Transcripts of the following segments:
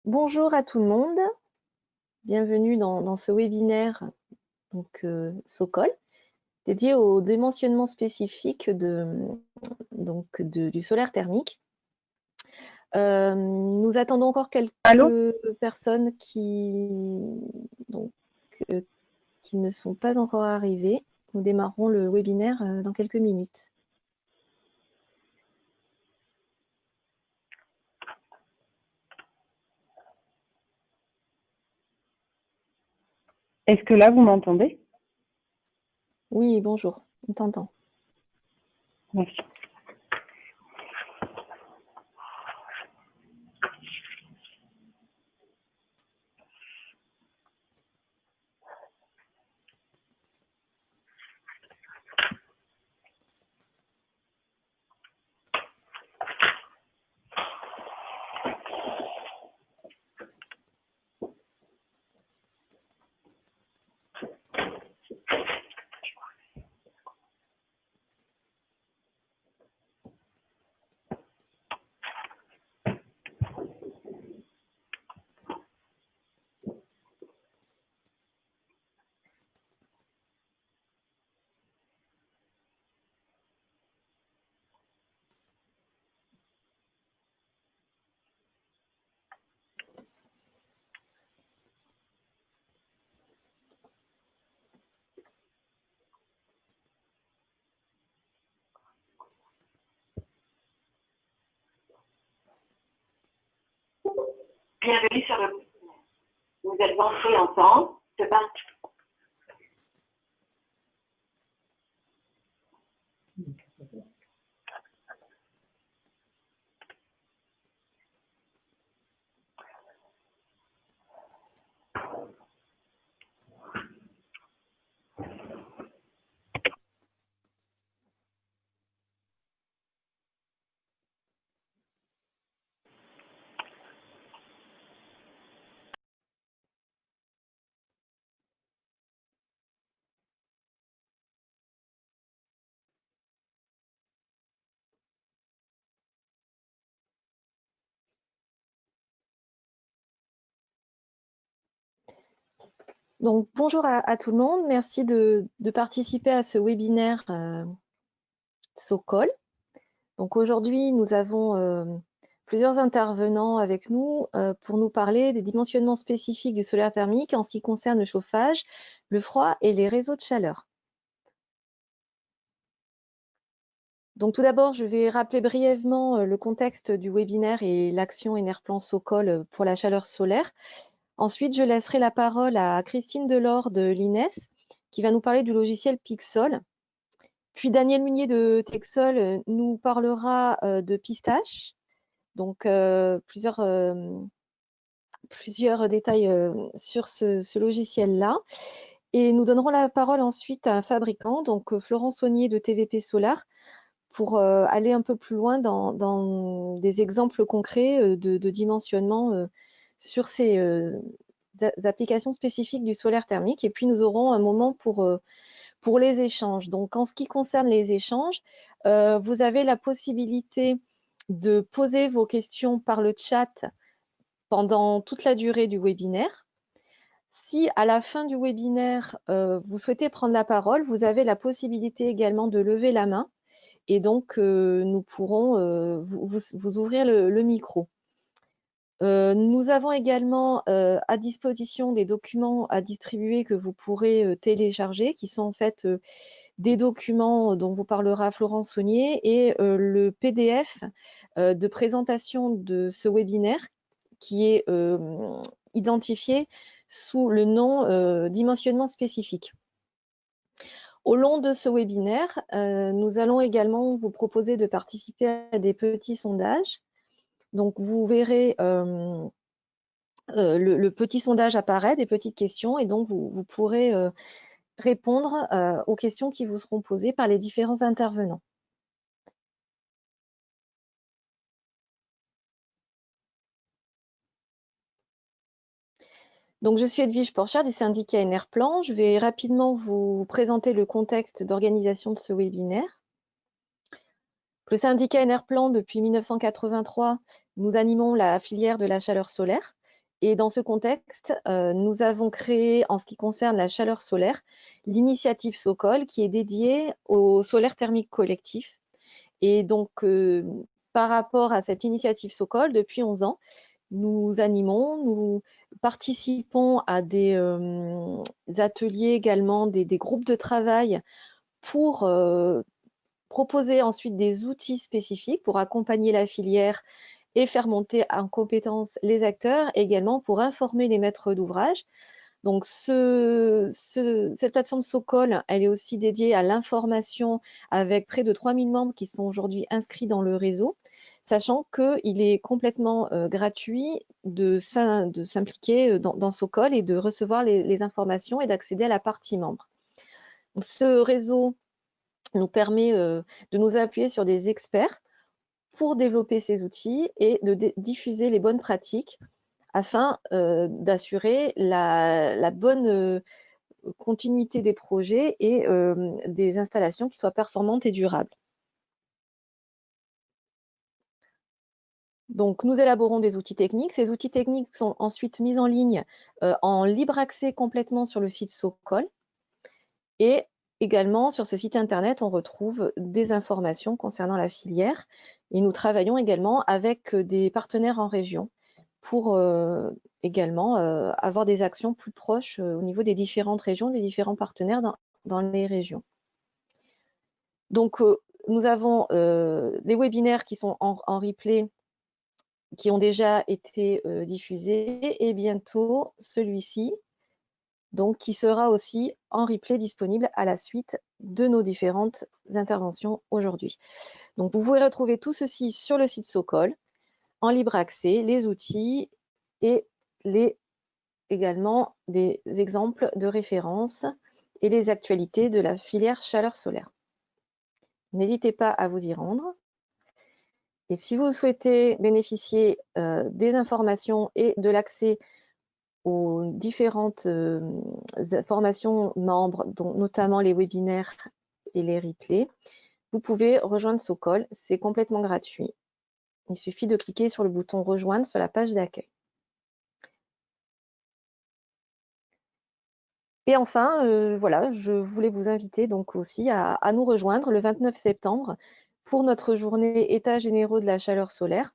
Bonjour à tout le monde, bienvenue dans ce webinaire Socol, dédié au dimensionnement spécifique du solaire thermique. Nous attendons encore quelques personnes qui ne sont pas encore arrivées. Nous démarrons le webinaire dans quelques minutes. Est-ce que là, vous m'entendez? Oui, bonjour, on t'entend. Merci. Bienvenue sur le webinaire. Nous allons entrer ensemble. C'est parti. Donc, bonjour à tout le monde, merci de participer à ce webinaire Socol. Donc aujourd'hui, nous avons plusieurs intervenants avec nous pour nous parler des dimensionnements spécifiques du solaire thermique en ce qui concerne le chauffage, le froid et les réseaux de chaleur. Donc tout d'abord, je vais rappeler brièvement le contexte du webinaire et l'action Enerplan Socol pour la chaleur solaire. Ensuite, je laisserai la parole à Christine Delors de l'INES qui va nous parler du logiciel Pixol. Puis Daniel Munier de Texol nous parlera de Pistache. Donc plusieurs détails sur ce logiciel-là. Et nous donnerons la parole ensuite à un fabricant, donc Florent Saunier de TVP Solar, pour aller un peu plus loin dans des exemples concrets de dimensionnement sur ces applications spécifiques du solaire thermique. Et puis nous aurons un moment pour les échanges. Donc en ce qui concerne les échanges, vous avez la possibilité de poser vos questions par le chat pendant toute la durée du webinaire. Si à la fin du webinaire, vous souhaitez prendre la parole, vous avez la possibilité également de lever la main et donc nous pourrons vous ouvrir le micro. Nous avons également à disposition des documents à distribuer que vous pourrez télécharger, qui sont en fait des documents dont vous parlera Florence Saunier et le PDF de présentation de ce webinaire qui est identifié sous le nom dimensionnement spécifique. Au long de ce webinaire, nous allons également vous proposer de participer à des petits sondages. Donc, vous verrez le petit sondage apparaître, des petites questions, et donc vous pourrez répondre aux questions qui vous seront posées par les différents intervenants. Donc, je suis Edwige Porchard du syndicat Enerplan. Je vais rapidement vous présenter le contexte d'organisation de ce webinaire. Le syndicat Enerplan, depuis 1983, nous animons la filière de la chaleur solaire Et dans ce contexte, nous avons créé, en ce qui concerne la chaleur solaire, l'initiative Socol qui est dédiée au solaire thermique collectif. Et donc, par rapport à cette initiative Socol, depuis 11 ans, nous animons, nous participons à des ateliers également, des groupes de travail pour proposer ensuite des outils spécifiques pour accompagner la filière et faire monter en compétence les acteurs, également pour informer les maîtres d'ouvrage. Donc, cette plateforme Socol, elle est aussi dédiée à l'information avec près de 3000 membres qui sont aujourd'hui inscrits dans le réseau, sachant qu'il est complètement gratuit de s'impliquer dans Socol et de recevoir les informations et d'accéder à la partie membre. Donc, ce réseau nous permet de nous appuyer sur des experts pour développer ces outils et de diffuser les bonnes pratiques afin d'assurer la bonne continuité des projets et des installations qui soient performantes et durables. Donc, nous élaborons des outils techniques. Ces outils techniques sont ensuite mis en ligne en libre accès complètement sur le site Socol. Et également, sur ce site internet, on retrouve des informations concernant la filière. Et nous travaillons également avec des partenaires en région pour également avoir des actions plus proches au niveau des différentes régions, des différents partenaires dans les régions. Donc, nous avons des webinaires qui sont en replay, qui ont déjà été diffusés, et bientôt celui-ci, donc qui sera aussi en replay disponible à la suite de nos différentes interventions aujourd'hui. Donc, vous pouvez retrouver tout ceci sur le site Socol, en libre accès, les outils et également des exemples de référence et les actualités de la filière chaleur solaire. N'hésitez pas à vous y rendre. Et si vous souhaitez bénéficier des informations et de l'accès aux différentes formations membres, dont notamment les webinaires et les replays, vous pouvez rejoindre Socol, c'est complètement gratuit. Il suffit de cliquer sur le bouton rejoindre sur la page d'accueil. Et enfin, voilà, je voulais vous inviter donc aussi à nous rejoindre le 29 septembre pour notre journée États généraux de la chaleur solaire.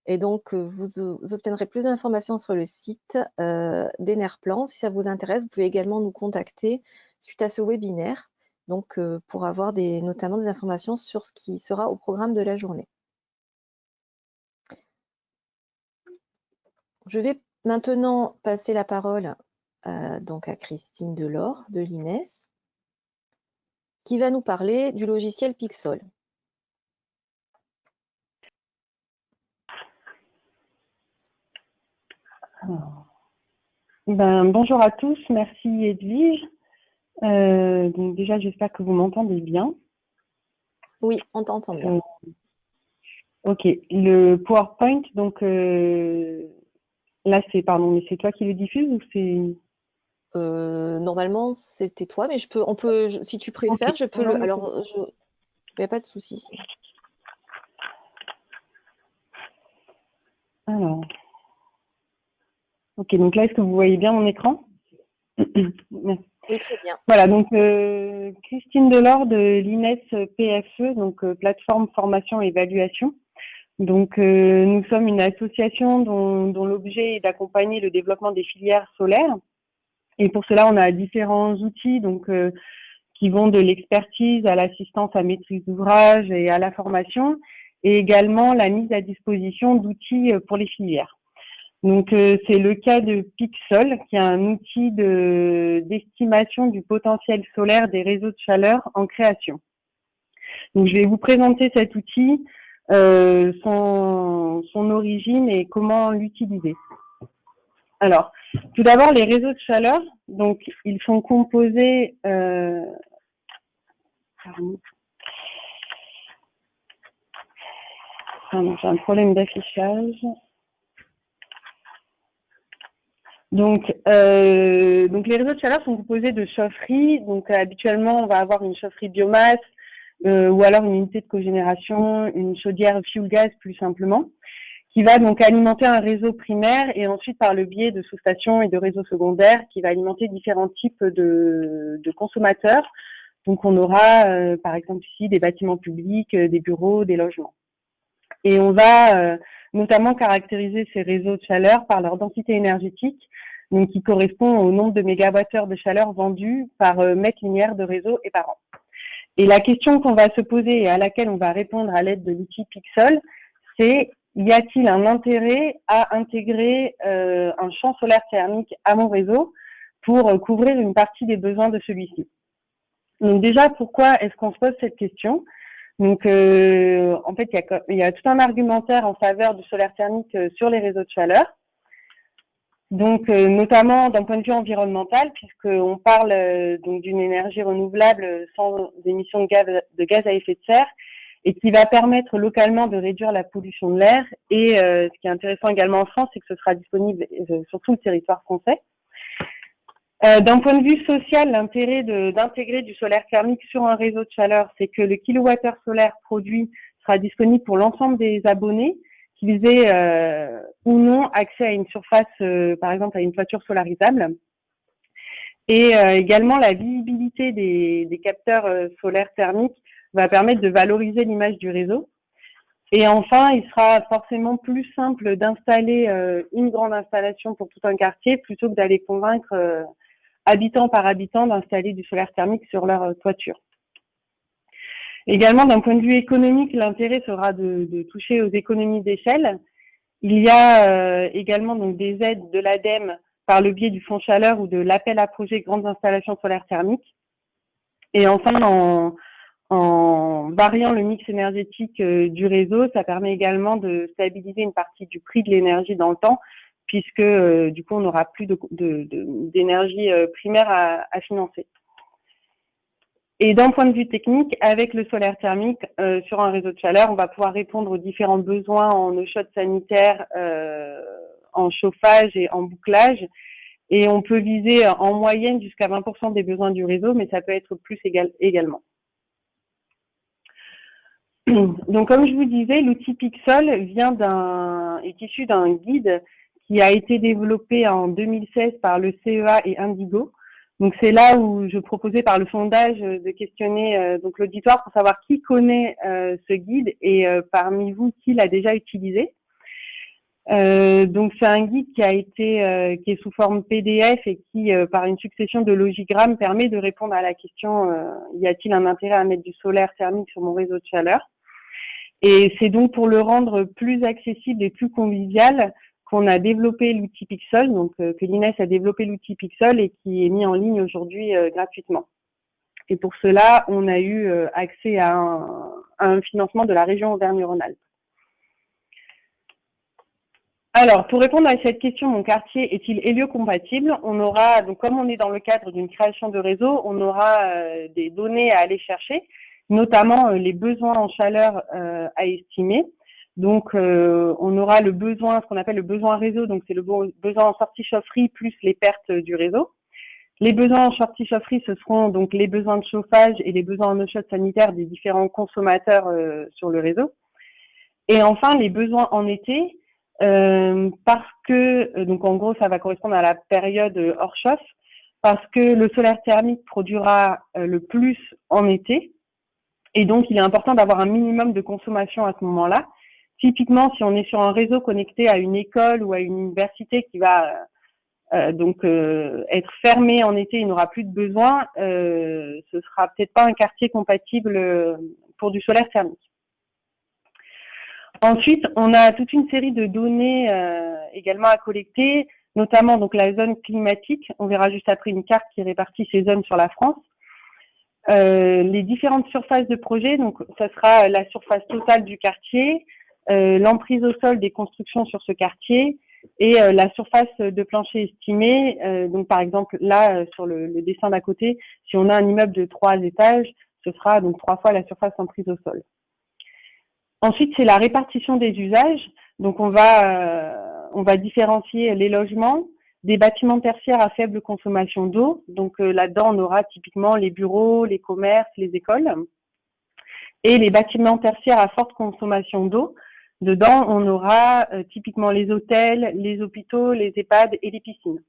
Et donc, vous obtiendrez plus d'informations sur le site d'Enerplan. Si ça vous intéresse, vous pouvez également nous contacter suite à ce webinaire, donc pour avoir notamment des informations sur ce qui sera au programme de la journée. Je vais maintenant passer la parole donc à Christine Delors de l'INES, qui va nous parler du logiciel Pixol. Bonjour à tous, merci Edwige. Donc déjà, j'espère que vous m'entendez bien. Oui, on t'entend bien. Ok, le PowerPoint, donc là c'est toi qui le diffuse ou c'est… Normalement, c'était toi, mais si tu préfères, Okay. je peux le. Alors, il n'y a pas de souci. Alors, ok, donc là, est-ce que vous voyez bien mon écran? Merci. Oui, très bien. Voilà, donc Christine Delors de l'INES PFE, donc plateforme formation et évaluation. Donc nous sommes une association dont l'objet est d'accompagner le développement des filières solaires. Et pour cela, on a différents outils donc qui vont de l'expertise à l'assistance à maîtrise d'ouvrage et à la formation, et également la mise à disposition d'outils pour les filières. Donc c'est le cas de Pixol, qui est un outil d'estimation du potentiel solaire des réseaux de chaleur en création. Donc je vais vous présenter cet outil, son origine et comment l'utiliser. Alors, tout d'abord, les réseaux de chaleur, donc ils sont composés Pardon, j'ai un problème d'affichage. Donc les réseaux de chaleur sont composés de chaufferies. Donc habituellement, on va avoir une chaufferie biomasse ou alors une unité de cogénération, une chaudière fuel gaz plus simplement. qui va donc alimenter un réseau primaire et ensuite par le biais de sous-stations et de réseaux secondaires qui va alimenter différents types de consommateurs. Donc on aura par exemple ici des bâtiments publics, des bureaux, des logements. Et on va notamment caractériser ces réseaux de chaleur par leur densité énergétique, donc qui correspond au nombre de mégawattheures de chaleur vendus par mètre linéaire de réseau et par an. Et la question qu'on va se poser et à laquelle on va répondre à l'aide de l'outil Pixel, c'est: y a-t-il un intérêt à intégrer un champ solaire thermique à mon réseau pour couvrir une partie des besoins de celui-ci? Donc déjà, pourquoi est-ce qu'on se pose cette question? Donc en fait, il y a tout un argumentaire en faveur du solaire thermique sur les réseaux de chaleur. Donc notamment d'un point de vue environnemental, puisqu'on parle donc d'une énergie renouvelable sans émissions de gaz à effet de serre, et qui va permettre localement de réduire la pollution de l'air. Et ce qui est intéressant également en France, c'est que ce sera disponible sur tout le territoire français. D'un point de vue social, l'intérêt d'intégrer du solaire thermique sur un réseau de chaleur, c'est que le kilowattheure solaire produit sera disponible pour l'ensemble des abonnés, qu'ils aient ou non accès à une surface, par exemple à une toiture solarisable. Et également, la visibilité des capteurs solaires thermiques va permettre de valoriser l'image du réseau. Et enfin, il sera forcément plus simple d'installer une grande installation pour tout un quartier plutôt que d'aller convaincre habitant par habitant d'installer du solaire thermique sur leur toiture. Également, d'un point de vue économique, l'intérêt sera de toucher aux économies d'échelle. Il y a également donc des aides de l'ADEME par le biais du fonds chaleur ou de l'appel à projets grandes installations solaires thermiques. Et enfin, en variant le mix énergétique du réseau, ça permet également de stabiliser une partie du prix de l'énergie dans le temps, puisque du coup, on n'aura plus d'énergie primaire à financer. Et d'un point de vue technique, avec le solaire thermique sur un réseau de chaleur, on va pouvoir répondre aux différents besoins en eau chaude sanitaire, en chauffage et en bouclage. Et on peut viser en moyenne jusqu'à 20% des besoins du réseau, mais ça peut être plus également. Donc, comme je vous disais, l'outil Pixel est issu d'un guide qui a été développé en 2016 par le CEA et Indigo. Donc, c'est là où je proposais par le sondage de questionner donc l'auditoire pour savoir qui connaît ce guide et parmi vous, qui l'a déjà utilisé. Donc, c'est un guide qui est sous forme PDF et qui, par une succession de logigrammes, permet de répondre à la question y a-t-il un intérêt à mettre du solaire thermique sur mon réseau de chaleur? Et c'est donc pour le rendre plus accessible et plus convivial qu'on a développé l'outil Pixel, donc que l'INES a développé l'outil Pixel et qui est mis en ligne aujourd'hui gratuitement. Et pour cela, on a eu accès à un financement de la région Auvergne-Rhône-Alpes. Alors, pour répondre à cette question, mon quartier est-il héliocompatible? On aura, donc comme on est dans le cadre d'une création de réseau, on aura des données à aller chercher, notamment les besoins en chaleur à estimer. Donc, on aura le besoin, ce qu'on appelle le besoin réseau, donc c'est le besoin en sortie chaufferie plus les pertes du réseau. Les besoins en sortie chaufferie, ce seront donc les besoins de chauffage et les besoins en eau chaude sanitaire des différents consommateurs sur le réseau. Et enfin, les besoins en été, parce que, donc en gros, ça va correspondre à la période hors chauffe, parce que le solaire thermique produira le plus en été. Et donc, il est important d'avoir un minimum de consommation à ce moment-là. Typiquement, si on est sur un réseau connecté à une école ou à une université qui va être fermé en été, il n'aura plus de besoin, ce sera peut-être pas un quartier compatible pour du solaire thermique. Ensuite, on a toute une série de données également à collecter, notamment donc la zone climatique. On verra juste après une carte qui répartit ces zones sur la France. Les différentes surfaces de projet, donc ça sera la surface totale du quartier, l'emprise au sol des constructions sur ce quartier et la surface de plancher estimée. Donc par exemple là sur le dessin d'à côté, si on a un immeuble de 3 étages, ce sera donc 3 fois la surface emprise au sol. Ensuite, c'est la répartition des usages. Donc on va différencier les logements, des bâtiments tertiaires à faible consommation d'eau. Donc là-dedans, on aura typiquement les bureaux, les commerces, les écoles. Et les bâtiments tertiaires à forte consommation d'eau. Dedans, on aura typiquement les hôtels, les hôpitaux, les EHPAD et les piscines.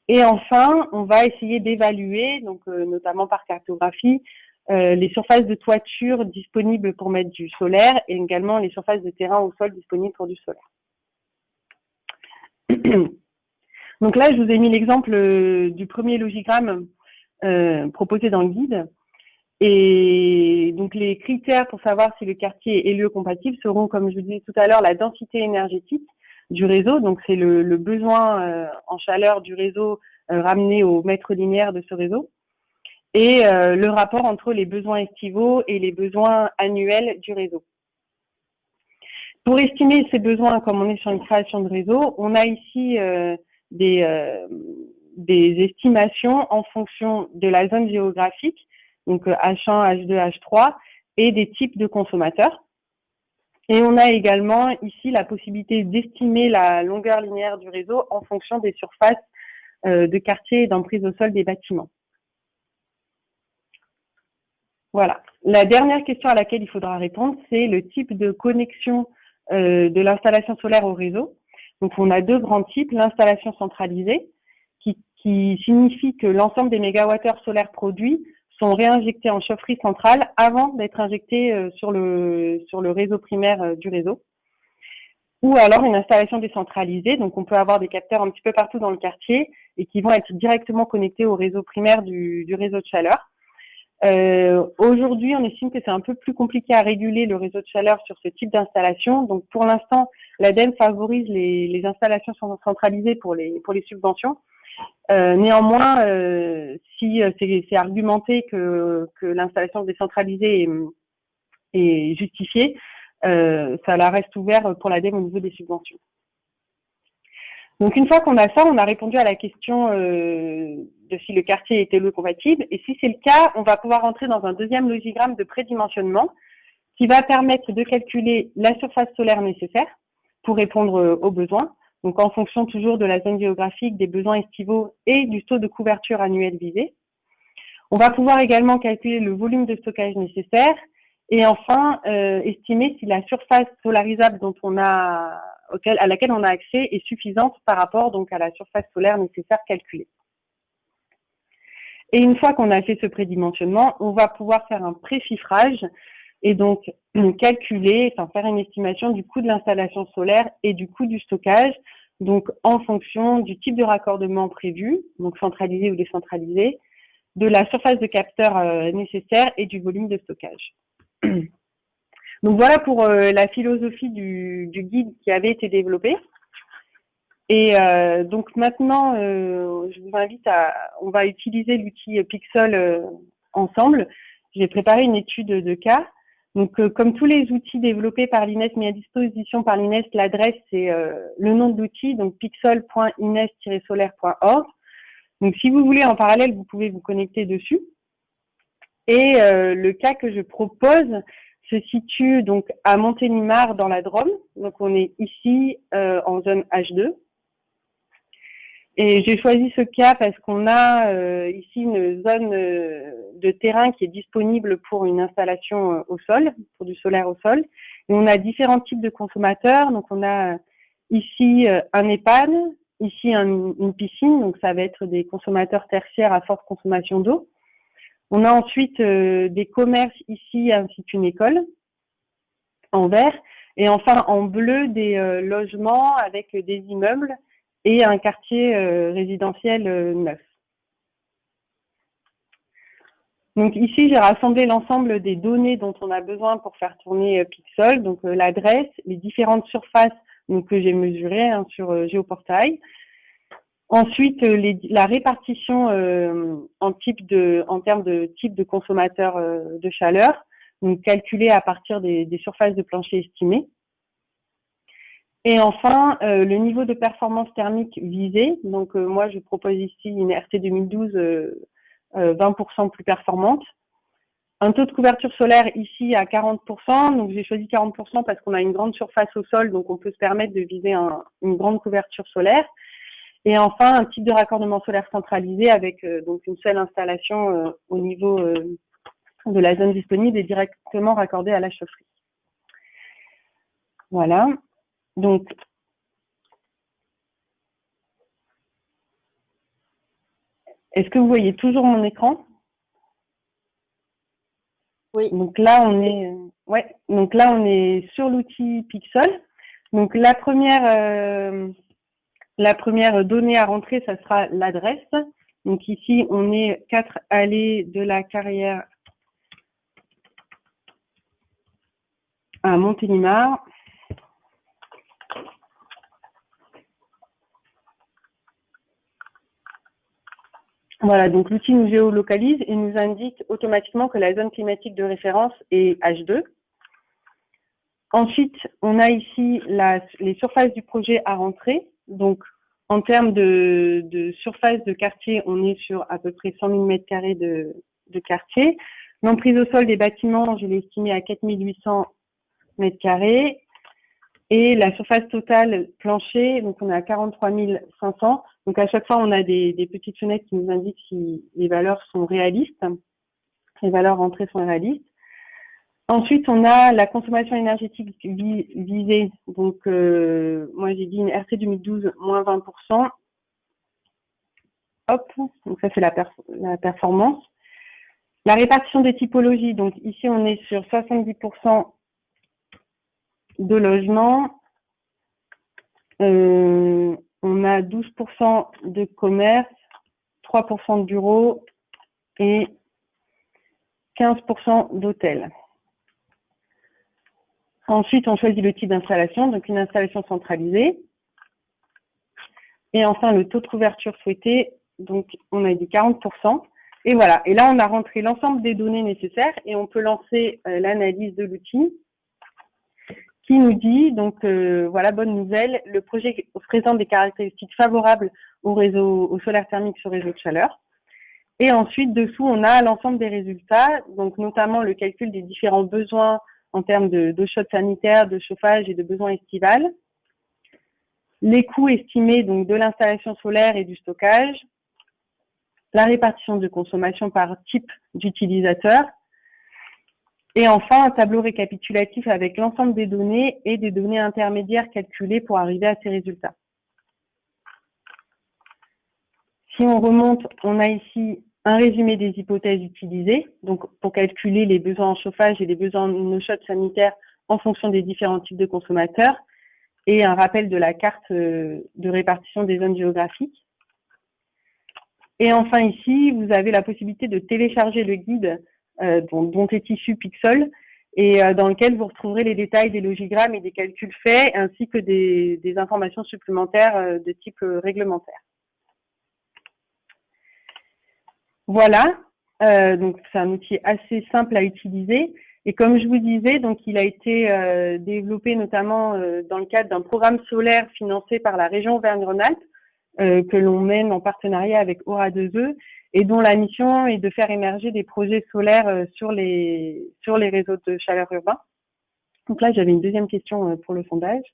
Et enfin, on va essayer d'évaluer, donc notamment par cartographie, les surfaces de toiture disponibles pour mettre du solaire et également les surfaces de terrain au sol disponibles pour du solaire. Donc là, je vous ai mis l'exemple du premier logigramme proposé dans le guide. Et donc les critères pour savoir si le quartier est lieu compatible seront, comme je vous disais tout à l'heure, la densité énergétique du réseau. Donc c'est le besoin en chaleur du réseau ramené au mètre linéaire de ce réseau. Et le rapport entre les besoins estivaux et les besoins annuels du réseau. Pour estimer ces besoins, comme on est sur une création de réseau, on a ici des estimations en fonction de la zone géographique, donc H1, H2, H3, et des types de consommateurs. Et on a également ici la possibilité d'estimer la longueur linéaire du réseau en fonction des surfaces de quartier et d'emprise au sol des bâtiments. Voilà. La dernière question à laquelle il faudra répondre, c'est le type de connexion de l'installation solaire au réseau. Donc, on a deux grands types. L'installation centralisée, qui signifie que l'ensemble des mégawattheures solaires produits sont réinjectés en chaufferie centrale avant d'être injectés sur le réseau primaire du réseau. Ou alors une installation décentralisée, donc on peut avoir des capteurs un petit peu partout dans le quartier et qui vont être directement connectés au réseau primaire du réseau de chaleur. Aujourd'hui, on estime que c'est un peu plus compliqué à réguler le réseau de chaleur sur ce type d'installation. Donc, pour l'instant, l'ADEME favorise les installations centralisées pour les subventions. Néanmoins, si c'est argumenté que l'installation décentralisée est justifiée, ça la reste ouvert pour l'ADEME au niveau des subventions. Donc, une fois qu'on a ça, on a répondu à la question de si le quartier était lieu compatible. Et si c'est le cas, on va pouvoir entrer dans un deuxième logigramme de prédimensionnement qui va permettre de calculer la surface solaire nécessaire pour répondre aux besoins. Donc, en fonction toujours de la zone géographique, des besoins estivaux et du taux de couverture annuel visé. On va pouvoir également calculer le volume de stockage nécessaire et enfin estimer si la surface solarisable à laquelle on a accès est suffisante par rapport donc à la surface solaire nécessaire calculée. Et une fois qu'on a fait ce prédimensionnement, on va pouvoir faire un préchiffrage et donc faire une estimation du coût de l'installation solaire et du coût du stockage, donc en fonction du type de raccordement prévu, donc centralisé ou décentralisé, de la surface de capteur nécessaire et du volume de stockage. Donc voilà pour la philosophie du guide qui avait été développé. Et donc maintenant, je vous invite on va utiliser l'outil Pixel ensemble. J'ai préparé une étude de cas. Donc comme tous les outils développés par l'INES, mis à disposition par l'INES, l'adresse c'est le nom de l'outil, donc pixel.ines-solaire.org. Donc si vous voulez en parallèle, vous pouvez vous connecter dessus. Et le cas que je propose se situe donc à Montélimar dans la Drôme. Donc on est ici en zone H2. Et j'ai choisi ce cas parce qu'on a ici une zone de terrain qui est disponible pour une installation au sol, pour du solaire au sol. Et on a différents types de consommateurs. Donc on a ici un EHPAD, ici une piscine, donc ça va être des consommateurs tertiaires à forte consommation d'eau. On a ensuite des commerces ici ainsi qu'une école en vert. Et enfin en bleu des logements avec des immeubles et un quartier résidentiel neuf. Donc ici, j'ai rassemblé l'ensemble des données dont on a besoin pour faire tourner Pixel, donc l'adresse, les différentes surfaces donc, que j'ai mesurées sur Géoportail. Ensuite, la répartition en termes de type de consommateur de chaleur, donc calculée à partir des surfaces de plancher estimées. Et enfin, le niveau de performance thermique visé. Donc, moi, je propose ici une RT 2012 20% plus performante. Un taux de couverture solaire ici à 40%. Donc, j'ai choisi 40% parce qu'on a une grande surface au sol, donc on peut se permettre de viser une grande couverture solaire. Et enfin, un type de raccordement solaire centralisé avec donc une seule installation au niveau de la zone disponible et directement raccordée à la chaufferie. Voilà. Donc, est-ce que vous voyez toujours mon écran? Oui. Donc là, on est, donc là, on est sur l'outil Pixel. Donc la première donnée à rentrer, ça sera l'adresse. Donc ici, on est 4 allées de la Carrière à Montélimar. Voilà, donc l'outil nous géolocalise et nous indique automatiquement que la zone climatique de référence est H2. Ensuite, on a ici les surfaces du projet à rentrer. Donc, en termes de surface de quartier, on est sur à peu près 100 000 m² de quartier. L'emprise au sol des bâtiments, je l'ai estimé à 4 800 m². Et la surface totale plancher, donc on est à 43 500. Donc à chaque fois, on a des petites fenêtres qui nous indiquent si les valeurs sont réalistes. Les valeurs rentrées sont réalistes. Ensuite, on a la consommation énergétique visée. Donc, moi, j'ai dit une RT 2012, moins 20%. Hop, donc ça, c'est la performance. La répartition des typologies. Donc, ici, on est sur 70% de logements. On a 12% de commerce, 3% de bureaux et 15% d'hôtels. Ensuite, on choisit le type d'installation, donc une installation centralisée. Et enfin, le taux de couverture souhaité, donc on a dit 40%. Et voilà, et là, on a rentré l'ensemble des données nécessaires et on peut lancer l'analyse de l'outil qui nous dit, donc voilà, bonne nouvelle, le projet présente des caractéristiques favorables au solaire thermique sur réseau de chaleur. Et ensuite, dessous, on a l'ensemble des résultats, donc notamment le calcul des différents besoins en termes d'eau chaude sanitaire, de chauffage et de besoins estivales, les coûts estimés donc de l'installation solaire et du stockage, la répartition de consommation par type d'utilisateur, et enfin un tableau récapitulatif avec l'ensemble des données et des données intermédiaires calculées pour arriver à ces résultats. Si on remonte, on a ici un résumé des hypothèses utilisées, donc pour calculer les besoins en chauffage et les besoins en eau chaude sanitaire en fonction des différents types de consommateurs, et un rappel de la carte de répartition des zones géographiques. Et enfin ici, vous avez la possibilité de télécharger le guide dont est issu Pixel, et dans lequel vous retrouverez les détails des logigrammes et des calculs faits, ainsi que des informations supplémentaires de type réglementaire. Voilà, donc c'est un outil assez simple à utiliser. Et comme je vous disais, donc il a été développé notamment dans le cadre d'un programme solaire financé par la région Auvergne-Rhône-Alpes, que l'on mène en partenariat avec Aura2E, et dont la mission est de faire émerger des projets solaires sur les réseaux de chaleur urbains. Donc là, j'avais une deuxième question pour le sondage.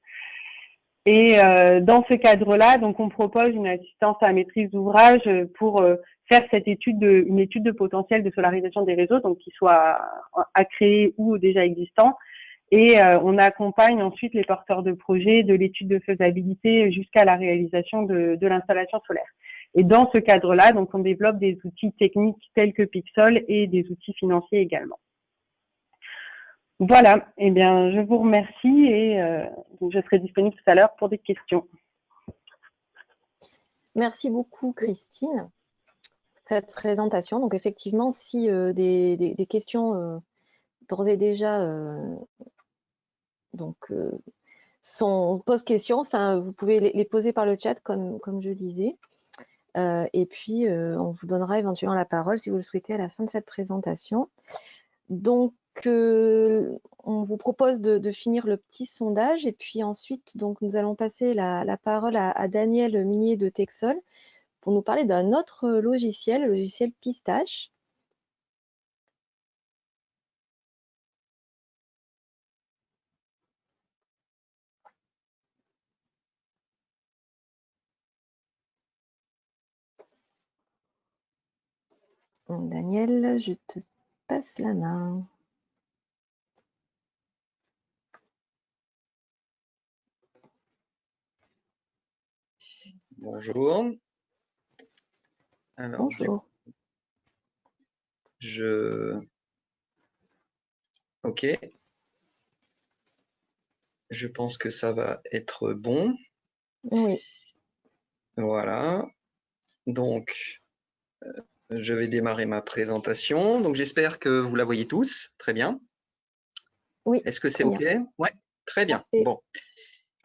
Et dans ce cadre-là, donc on propose une assistance à maîtrise d'ouvrage pour faire une étude de potentiel de solarisation des réseaux, donc qui soit à créer ou déjà existants. Et on accompagne ensuite les porteurs de projets de l'étude de faisabilité jusqu'à la réalisation de l'installation solaire. Et dans ce cadre-là, donc on développe des outils techniques tels que Pixel et des outils financiers également. Voilà, eh bien, je vous remercie et je serai disponible tout à l'heure pour des questions. Merci beaucoup, Christine, pour cette présentation. Donc, effectivement, si des questions d'ores et déjà posent question, enfin, vous pouvez les poser par le chat, comme je disais. Et puis, on vous donnera éventuellement la parole, si vous le souhaitez, à la fin de cette présentation. Donc, on vous propose de finir le petit sondage et puis ensuite, donc, nous allons passer la parole à Daniel Minier de Texol pour nous parler d'un autre logiciel, le logiciel Pistache. Donc, Daniel, je te passe la main. Bonjour. Alors, Bonjour. Ok. Je pense que ça va être bon. Oui. Voilà. Donc, je vais démarrer ma présentation. Donc, j'espère que vous la voyez tous. Très bien. Oui. Est-ce que c'est Très OK? bien. Ouais, très bien. Parfait. Bon.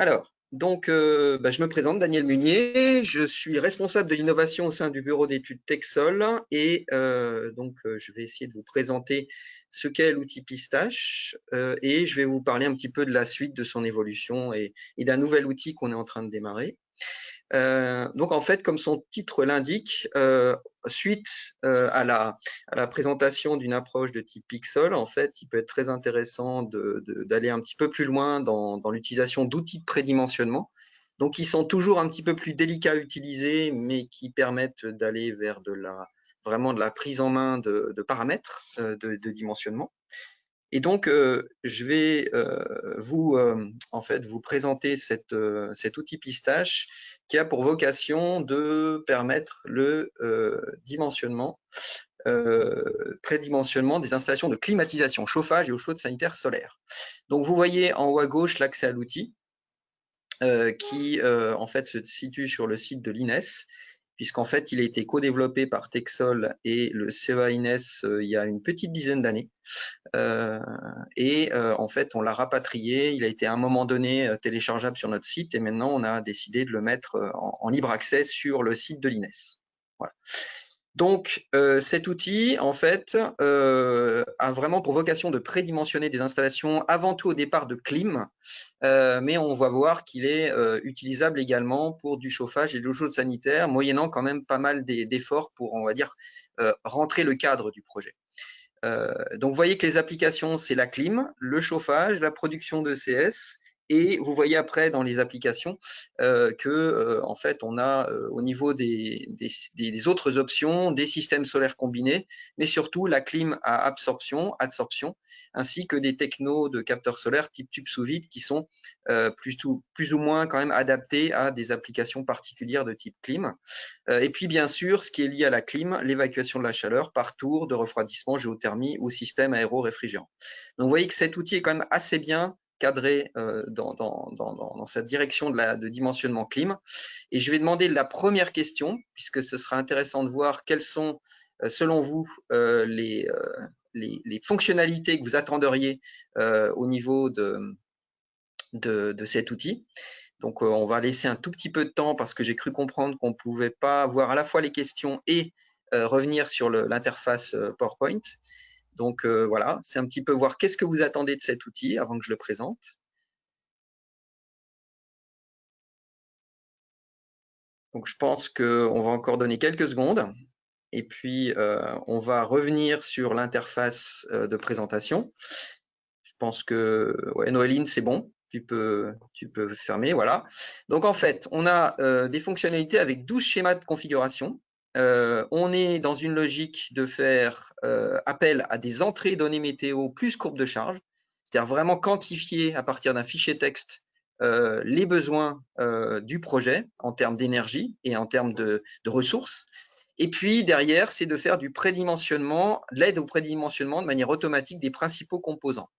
Alors, donc, je me présente, Daniel Munier. Je suis responsable de l'innovation au sein du bureau d'études Texol et je vais essayer de vous présenter ce qu'est l'outil Pistache et je vais vous parler un petit peu de la suite de son évolution et d'un nouvel outil qu'on est en train de démarrer. Donc en fait, comme son titre l'indique, suite à la présentation d'une approche de type Pixel, en fait, il peut être très intéressant d'aller un petit peu plus loin dans l'utilisation d'outils de prédimensionnement. Donc, ils sont toujours un petit peu plus délicats à utiliser, mais qui permettent d'aller vers vraiment de la prise en main de paramètres de dimensionnement. Et donc, je vais vous présenter cet outil Pistache qui a pour vocation de permettre le dimensionnement, prédimensionnement des installations de climatisation, chauffage et eau chaude sanitaire solaire. Donc, vous voyez en haut à gauche l'accès à l'outil qui en fait se situe sur le site de l'INES, puisqu'en fait il a été co-développé par Texol et le CEA INES il y a une petite dizaine d'années. En fait, on l'a rapatrié. Il a été à un moment donné téléchargeable sur notre site et maintenant on a décidé de le mettre en libre accès sur le site de l'INES. Voilà. Donc, cet outil, en fait, a vraiment pour vocation de prédimensionner des installations avant tout au départ de clim, mais on va voir qu'il est utilisable également pour du chauffage et de l'eau chaude sanitaire, moyennant quand même pas mal d'efforts pour, on va dire, rentrer le cadre du projet. Donc, vous voyez que les applications, c'est la clim, le chauffage, la production de CS, et vous voyez après dans les applications en fait, on a au niveau des autres options des systèmes solaires combinés, mais surtout la clim à absorption, adsorption, ainsi que des technos de capteurs solaires type tube sous vide qui sont plus ou moins quand même adaptés à des applications particulières de type clim. Et puis, bien sûr, ce qui est lié à la clim, l'évacuation de la chaleur par tour de refroidissement, géothermie ou système aéro-réfrigérant. Donc, vous voyez que cet outil est quand même assez bien cadré dans cette direction de dimensionnement clim. Et je vais demander la première question, puisque ce sera intéressant de voir quelles sont, selon vous, les fonctionnalités que vous attendriez au niveau de cet outil. Donc, on va laisser un tout petit peu de temps parce que j'ai cru comprendre qu'on ne pouvait pas voir à la fois les questions et revenir sur l'interface PowerPoint. Donc, voilà, c'est un petit peu voir qu'est-ce que vous attendez de cet outil avant que je le présente. Donc, je pense qu'on va encore donner quelques secondes et puis on va revenir sur l'interface de présentation. Je pense que, ouais, Noéline, c'est bon. Tu peux fermer, voilà. Donc, en fait, on a des fonctionnalités avec 12 schémas de configuration. On est dans une logique de faire appel à des entrées données météo plus courbe de charge, c'est-à-dire vraiment quantifier à partir d'un fichier texte les besoins du projet en termes d'énergie et en termes de ressources. Et puis, derrière, c'est de faire du prédimensionnement, l'aide au prédimensionnement de manière automatique des principaux composants.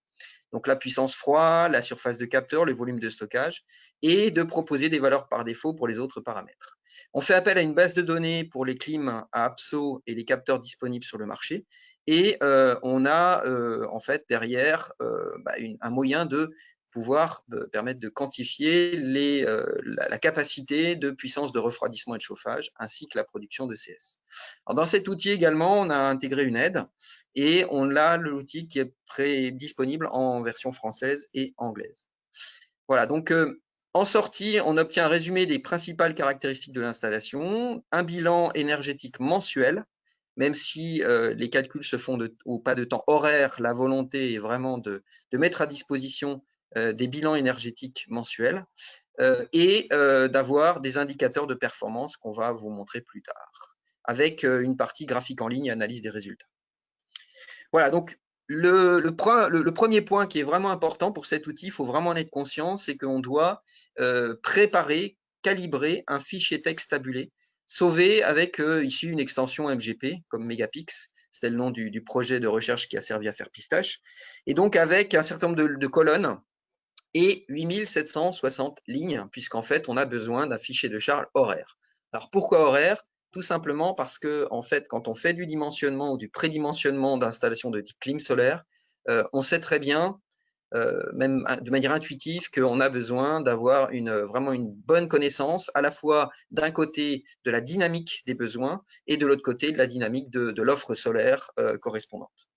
Donc, la puissance froid, la surface de capteur, le volume de stockage, et de proposer des valeurs par défaut pour les autres paramètres. On fait appel à une base de données pour les clims à APSO et les capteurs disponibles sur le marché. Et on a en fait derrière un moyen de pouvoir permettre de quantifier la capacité de puissance de refroidissement et de chauffage, ainsi que la production de CS. Alors, dans cet outil également, on a intégré une aide et on a l'outil qui est disponible en version française et anglaise. Voilà, donc en sortie, on obtient un résumé des principales caractéristiques de l'installation, un bilan énergétique mensuel, même si les calculs se font au pas de temps horaire, la volonté est vraiment de mettre à disposition des bilans énergétiques mensuels et d'avoir des indicateurs de performance qu'on va vous montrer plus tard, avec une partie graphique en ligne et analyse des résultats. Voilà, donc le premier point qui est vraiment important pour cet outil, il faut vraiment en être conscient, c'est qu'on doit préparer calibrer un fichier texte tabulé, sauvé avec ici une extension MGP, comme Megapix, c'était le nom du projet de recherche qui a servi à faire Pistache, et donc avec un certain nombre de colonnes, et 8760 lignes, puisqu'en fait, on a besoin d'un fichier de charge horaire. Alors, pourquoi horaire? Tout simplement parce que, en fait, quand on fait du dimensionnement ou du prédimensionnement d'installations de type clim solaire, on sait très bien, même de manière intuitive, qu'on a besoin d'avoir vraiment une bonne connaissance, à la fois d'un côté de la dynamique des besoins et de l'autre côté de la dynamique de l'offre solaire correspondante.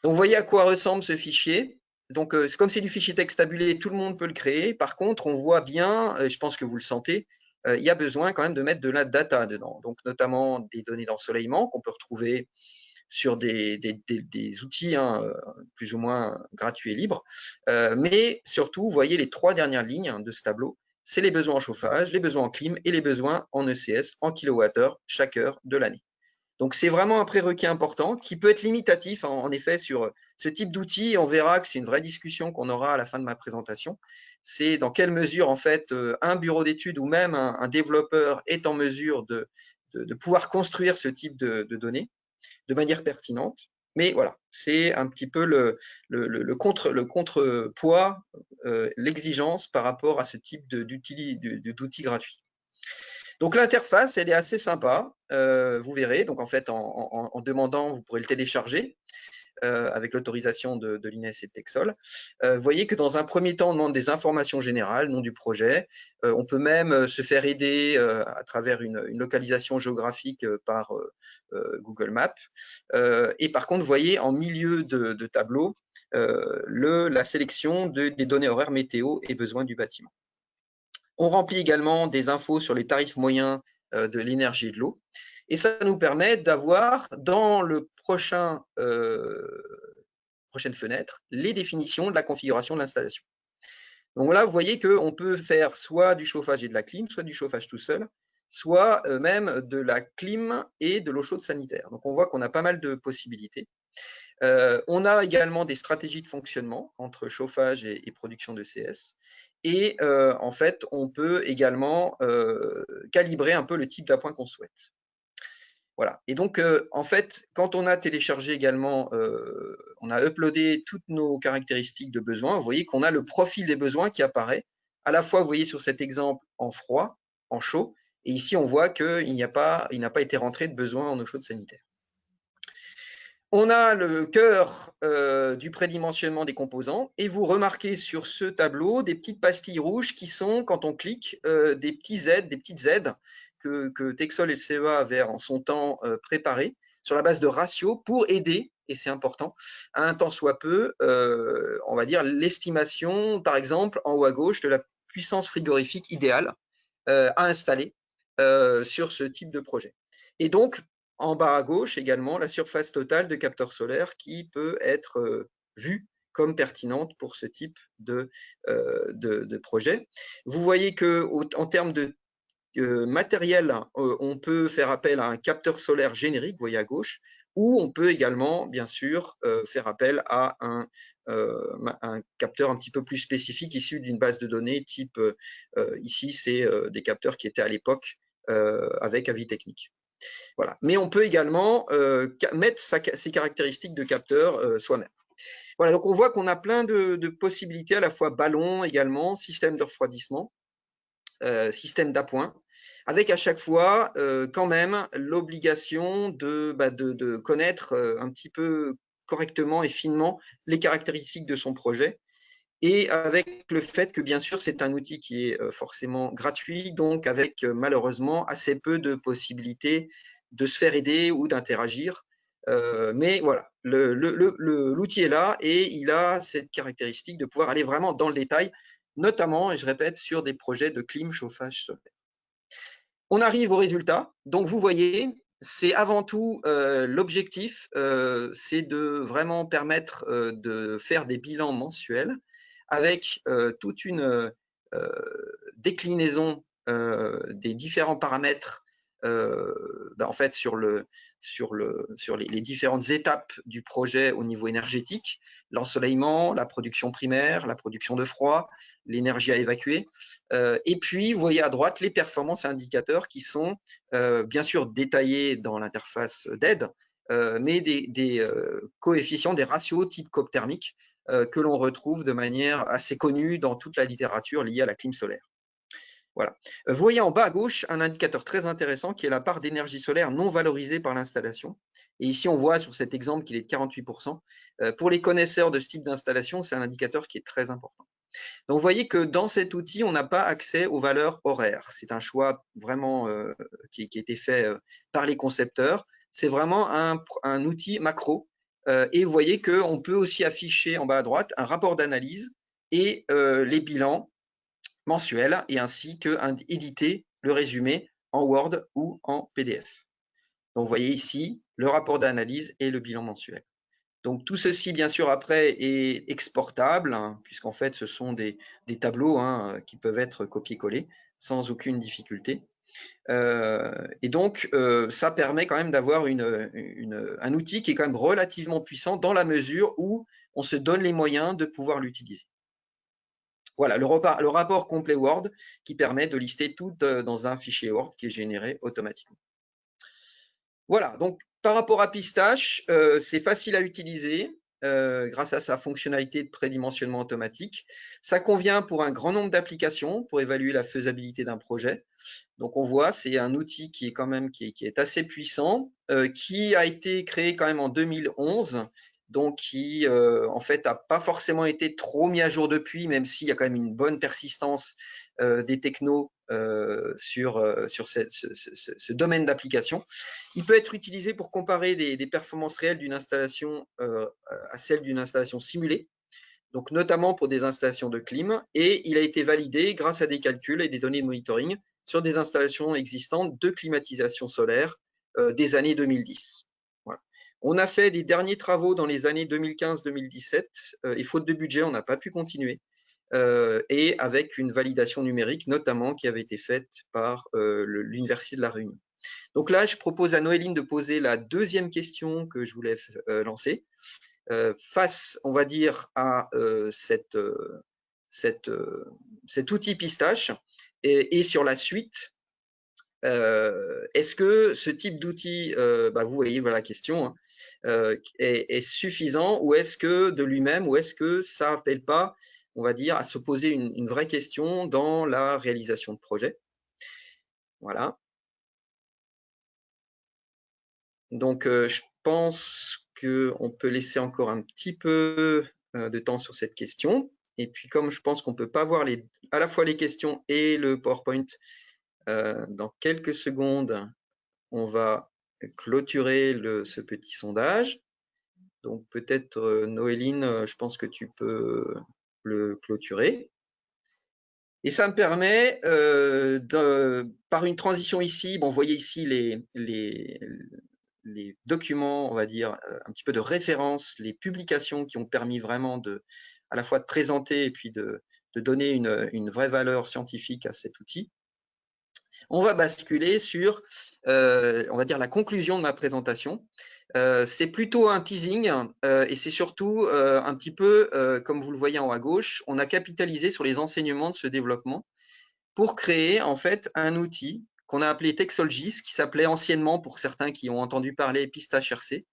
Donc, vous voyez à quoi ressemble ce fichier. Donc, comme c'est du fichier texte tabulé, tout le monde peut le créer. Par contre, on voit bien, je pense que vous le sentez, il y a besoin quand même de mettre de la data dedans. Donc, notamment des données d'ensoleillement qu'on peut retrouver sur des outils plus ou moins gratuits et libres. Mais surtout, vous voyez les 3 dernières lignes de ce tableau, c'est les besoins en chauffage, les besoins en clim et les besoins en ECS, en kilowattheure, chaque heure de l'année. Donc, c'est vraiment un prérequis important qui peut être limitatif, en effet, sur ce type d'outils. On verra que c'est une vraie discussion qu'on aura à la fin de ma présentation. C'est dans quelle mesure, en fait, un bureau d'études ou même un développeur est en mesure de pouvoir construire ce type de données de manière pertinente. Mais voilà, c'est un petit peu le contrepoids, l'exigence par rapport à ce type d'outils gratuits. Donc l'interface, elle est assez sympa, vous verrez. Donc en fait, en demandant, vous pourrez le télécharger avec l'autorisation de l'INES et de Texol. Vous voyez que dans un premier temps, on demande des informations générales, nom du projet. On peut même se faire aider à travers une localisation géographique par Google Maps. Et par contre, vous voyez en milieu de tableau la sélection des données horaires météo et besoins du bâtiment. On remplit également des infos sur les tarifs moyens de l'énergie et de l'eau. Et ça nous permet d'avoir dans le prochaine fenêtre les définitions de la configuration de l'installation. Donc là, vous voyez qu'on peut faire soit du chauffage et de la clim, soit du chauffage tout seul, soit même de la clim et de l'eau chaude sanitaire. Donc on voit qu'on a pas mal de possibilités. On a également des stratégies de fonctionnement entre chauffage et production de CS. Et en fait, on peut également calibrer un peu le type d'appoint qu'on souhaite. Voilà. Et donc, en fait, quand on a téléchargé également, on a uploadé toutes nos caractéristiques de besoin, vous voyez qu'on a le profil des besoins qui apparaît. À la fois, vous voyez sur cet exemple en froid, en chaud, et ici, on voit qu'il n'a pas été rentré de besoin en eau chaude sanitaire. On a le cœur du prédimensionnement des composants et vous remarquez sur ce tableau des petites pastilles rouges qui sont, quand on clique, des petites aides que Texol et CEA avaient en son temps préparées sur la base de ratios pour aider, et c'est important, à un tant soit peu, on va dire, l'estimation, par exemple, en haut à gauche, de la puissance frigorifique idéale à installer sur ce type de projet. Et donc, en bas à gauche également, la surface totale de capteurs solaires qui peut être vue comme pertinente pour ce type de projet. Vous voyez qu'en termes de matériel, on peut faire appel à un capteur solaire générique, vous voyez à gauche, ou on peut également, bien sûr, faire appel à un capteur un petit peu plus spécifique issu d'une base de données type, ici, c'est des capteurs qui étaient à l'époque avec avis technique. Voilà. Mais on peut également mettre ses caractéristiques de capteur soi-même. Voilà, donc on voit qu'on a plein de possibilités, à la fois ballon également, système de refroidissement, système d'appoint, avec à chaque fois quand même l'obligation de connaître un petit peu correctement et finement les caractéristiques de son projet. Et avec le fait que, bien sûr, c'est un outil qui est forcément gratuit, donc avec malheureusement assez peu de possibilités de se faire aider ou d'interagir. Mais voilà, l'outil est là et il a cette caractéristique de pouvoir aller vraiment dans le détail, notamment, et je répète, sur des projets de clim, chauffage solaire. On arrive au résultat. Donc, vous voyez, c'est avant tout l'objectif, c'est de vraiment permettre de faire des bilans mensuels avec toute une déclinaison des différents paramètres en fait sur les différentes étapes du projet au niveau énergétique, l'ensoleillement, la production primaire, la production de froid, l'énergie à évacuer. Et puis, vous voyez à droite les performances et indicateurs qui sont bien sûr détaillés dans l'interface d'aide, mais des coefficients, des ratios type cope thermique que l'on retrouve de manière assez connue dans toute la littérature liée à la clim solaire. Voilà. Vous voyez en bas à gauche un indicateur très intéressant qui est la part d'énergie solaire non valorisée par l'installation. Et ici, on voit sur cet exemple qu'il est de 48%. Pour les connaisseurs de ce type d'installation, c'est un indicateur qui est très important. Donc, vous voyez que dans cet outil, on n'a pas accès aux valeurs horaires. C'est un choix vraiment qui a été fait par les concepteurs. C'est vraiment un outil macro. Et vous voyez qu'on peut aussi afficher en bas à droite un rapport d'analyse et les bilans mensuel et ainsi que éditer le résumé en Word ou en PDF. Donc, vous voyez ici le rapport d'analyse et le bilan mensuel. Donc, tout ceci, bien sûr, après est exportable, hein, puisqu'en fait, ce sont des tableaux qui peuvent être copiés-collés sans aucune difficulté. Et donc, ça permet quand même d'avoir un outil qui est quand même relativement puissant dans la mesure où on se donne les moyens de pouvoir l'utiliser. Voilà, le rapport complet Word qui permet de lister tout dans un fichier Word qui est généré automatiquement. Voilà, donc par rapport à Pistache, c'est facile à utiliser grâce à sa fonctionnalité de prédimensionnement automatique. Ça convient pour un grand nombre d'applications pour évaluer la faisabilité d'un projet. Donc on voit, c'est un outil qui est quand même qui est assez puissant, qui a été créé quand même en 2011. Donc qui en fait n'a pas forcément été trop mis à jour depuis, même s'il y a quand même une bonne persistance des technos sur ce domaine d'application. Il peut être utilisé pour comparer des performances réelles d'une installation à celles d'une installation simulée, donc notamment pour des installations de clim, et il a été validé grâce à des calculs et des données de monitoring sur des installations existantes de climatisation solaire des années 2010. Voilà. On a fait les derniers travaux dans les années 2015-2017 et faute de budget, on n'a pas pu continuer. Et avec une validation numérique notamment qui avait été faite par l'Université de La Réunion. Donc là, je propose à Noéline de poser la deuxième question que je voulais lancer. Face, on va dire, à cet outil Pistache et sur la suite, est-ce que ce type d'outil, vous voyez voilà la question, hein, est suffisant ou est-ce que de lui-même, ou est-ce que ça n'appelle pas, on va dire, à se poser une vraie question dans la réalisation de projet? Voilà. Donc, je pense qu'on peut laisser encore un petit peu de temps sur cette question. Et puis, comme je pense qu'on ne peut pas voir à la fois les questions et le PowerPoint dans quelques secondes, on va clôturer ce petit sondage. Donc, peut-être, Noéline, je pense que tu peux le clôturer. Et ça me permet, par une transition ici, bon, vous voyez ici les documents, on va dire, un petit peu de référence, les publications qui ont permis vraiment à la fois de présenter et puis de donner une vraie valeur scientifique à cet outil. On va basculer sur, on va dire, la conclusion de ma présentation. C'est plutôt un teasing et c'est surtout un petit peu, comme vous le voyez en haut à gauche, on a capitalisé sur les enseignements de ce développement pour créer en fait un outil qu'on a appelé Texolgis, qui s'appelait anciennement, pour certains qui ont entendu parler, Pistache RC.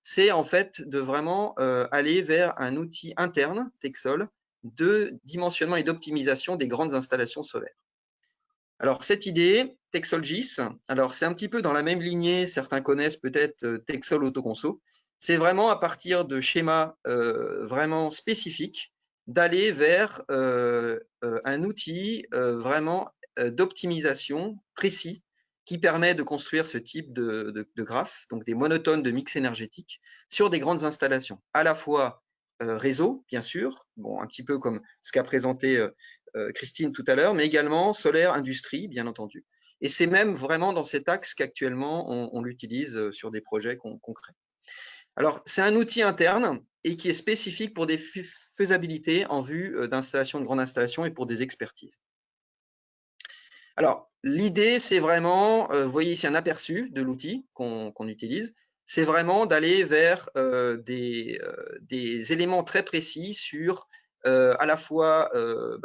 C'est en fait de vraiment aller vers un outil interne, Texol, de dimensionnement et d'optimisation des grandes installations solaires. Alors, cette idée, Texolgis, alors c'est un petit peu dans la même lignée, certains connaissent peut-être Texol Autoconso, c'est vraiment à partir de schémas vraiment spécifiques, d'aller vers un outil vraiment d'optimisation précis qui permet de construire ce type de graphes, donc des monotones de mix énergétique, sur des grandes installations, à la fois réseau, bien sûr, bon, un petit peu comme ce qu'a présenté Christine tout à l'heure, mais également solaire, industrie, bien entendu. Et c'est même vraiment dans cet axe qu'actuellement on l'utilise sur des projets concrets. Alors, c'est un outil interne et qui est spécifique pour des faisabilités en vue d'installation, de grandes installations et pour des expertises. Alors, l'idée, c'est vraiment, vous voyez ici un aperçu de l'outil qu'on utilise, c'est vraiment d'aller vers des éléments très précis sur à la fois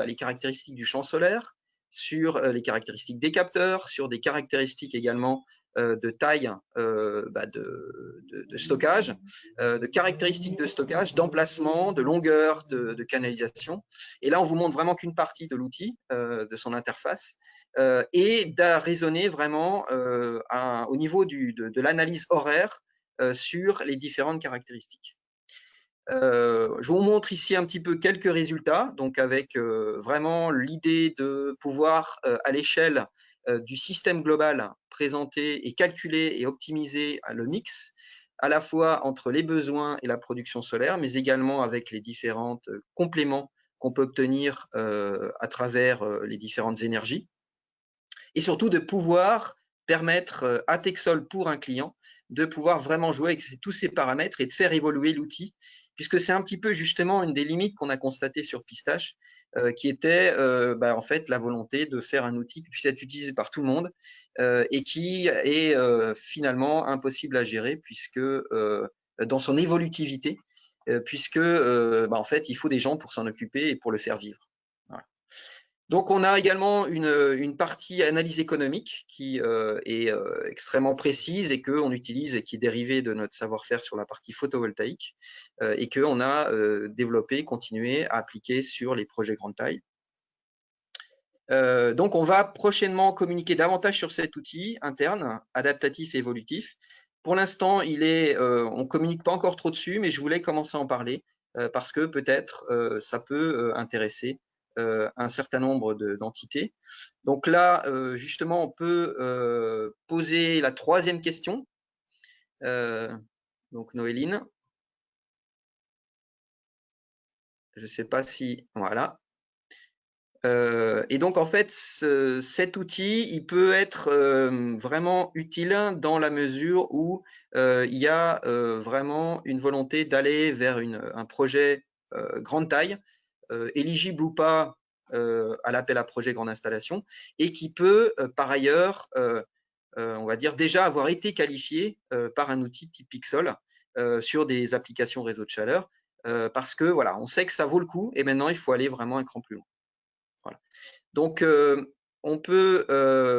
les caractéristiques du champ solaire, sur les caractéristiques des capteurs, sur des caractéristiques également de taille de stockage, de caractéristiques de stockage, d'emplacement, de longueur de canalisation. Et là, on vous montre vraiment qu'une partie de l'outil, de son interface, et de raisonner vraiment au niveau de l'analyse horaire sur les différentes caractéristiques. Je vous montre ici un petit peu quelques résultats, donc avec vraiment l'idée de pouvoir, à l'échelle du système global, présenter et calculer et optimiser le mix, à la fois entre les besoins et la production solaire, mais également avec les différents compléments qu'on peut obtenir à travers les différentes énergies. Et surtout de pouvoir permettre à Texol pour un client de pouvoir vraiment jouer avec tous ces paramètres et de faire évoluer l'outil, puisque c'est un petit peu justement une des limites qu'on a constatées sur Pistache, qui était en fait la volonté de faire un outil qui puisse être utilisé par tout le monde et qui est finalement impossible à gérer puisque dans son évolutivité, puisque en fait il faut des gens pour s'en occuper et pour le faire vivre. Voilà. Donc, on a également une partie analyse économique qui est extrêmement précise et qu'on utilise et qui est dérivée de notre savoir-faire sur la partie photovoltaïque et qu'on a développé, continué à appliquer sur les projets grande taille. Donc, on va prochainement communiquer davantage sur cet outil interne, adaptatif et évolutif. Pour l'instant, on ne communique pas encore trop dessus, mais je voulais commencer à en parler parce que peut-être ça peut intéresser un certain nombre d'entités. Donc là, justement, on peut poser la troisième question. Donc, Noéline. Je ne sais pas si… Voilà. Et donc, en fait, cet outil, il peut être vraiment utile dans la mesure où il y a vraiment une volonté d'aller vers un projet grande taille, éligible ou pas à l'appel à projet grande installation, et qui peut par ailleurs, on va dire, déjà avoir été qualifié par un outil type Pixol sur des applications réseau de chaleur, parce que voilà, on sait que ça vaut le coup, et maintenant il faut aller vraiment un cran plus loin. Voilà. Donc, on peut,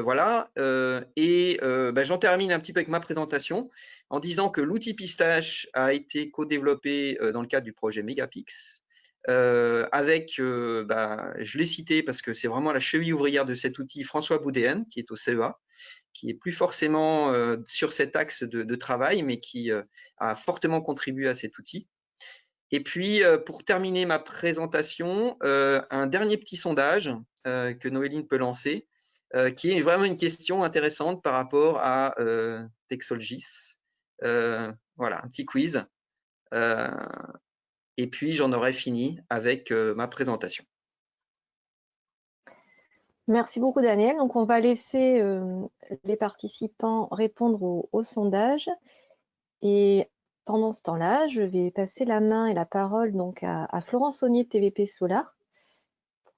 voilà, j'en termine un petit peu avec ma présentation en disant que l'outil Pistache a été co-développé dans le cadre du projet Megapix, avec, je l'ai cité parce que c'est vraiment la cheville ouvrière de cet outil, François Boudéen, qui est au CEA, qui est plus forcément sur cet axe de travail, mais qui a fortement contribué à cet outil. Et puis, pour terminer ma présentation, un dernier petit sondage que Noéline peut lancer, qui est vraiment une question intéressante par rapport à Texolgis. Voilà, un petit quiz. Et puis, j'en aurai fini avec ma présentation. Merci beaucoup, Daniel. Donc, on va laisser les participants répondre au sondage. Et pendant ce temps-là, je vais passer la main et la parole donc à Florent Saunier de TVP Solar,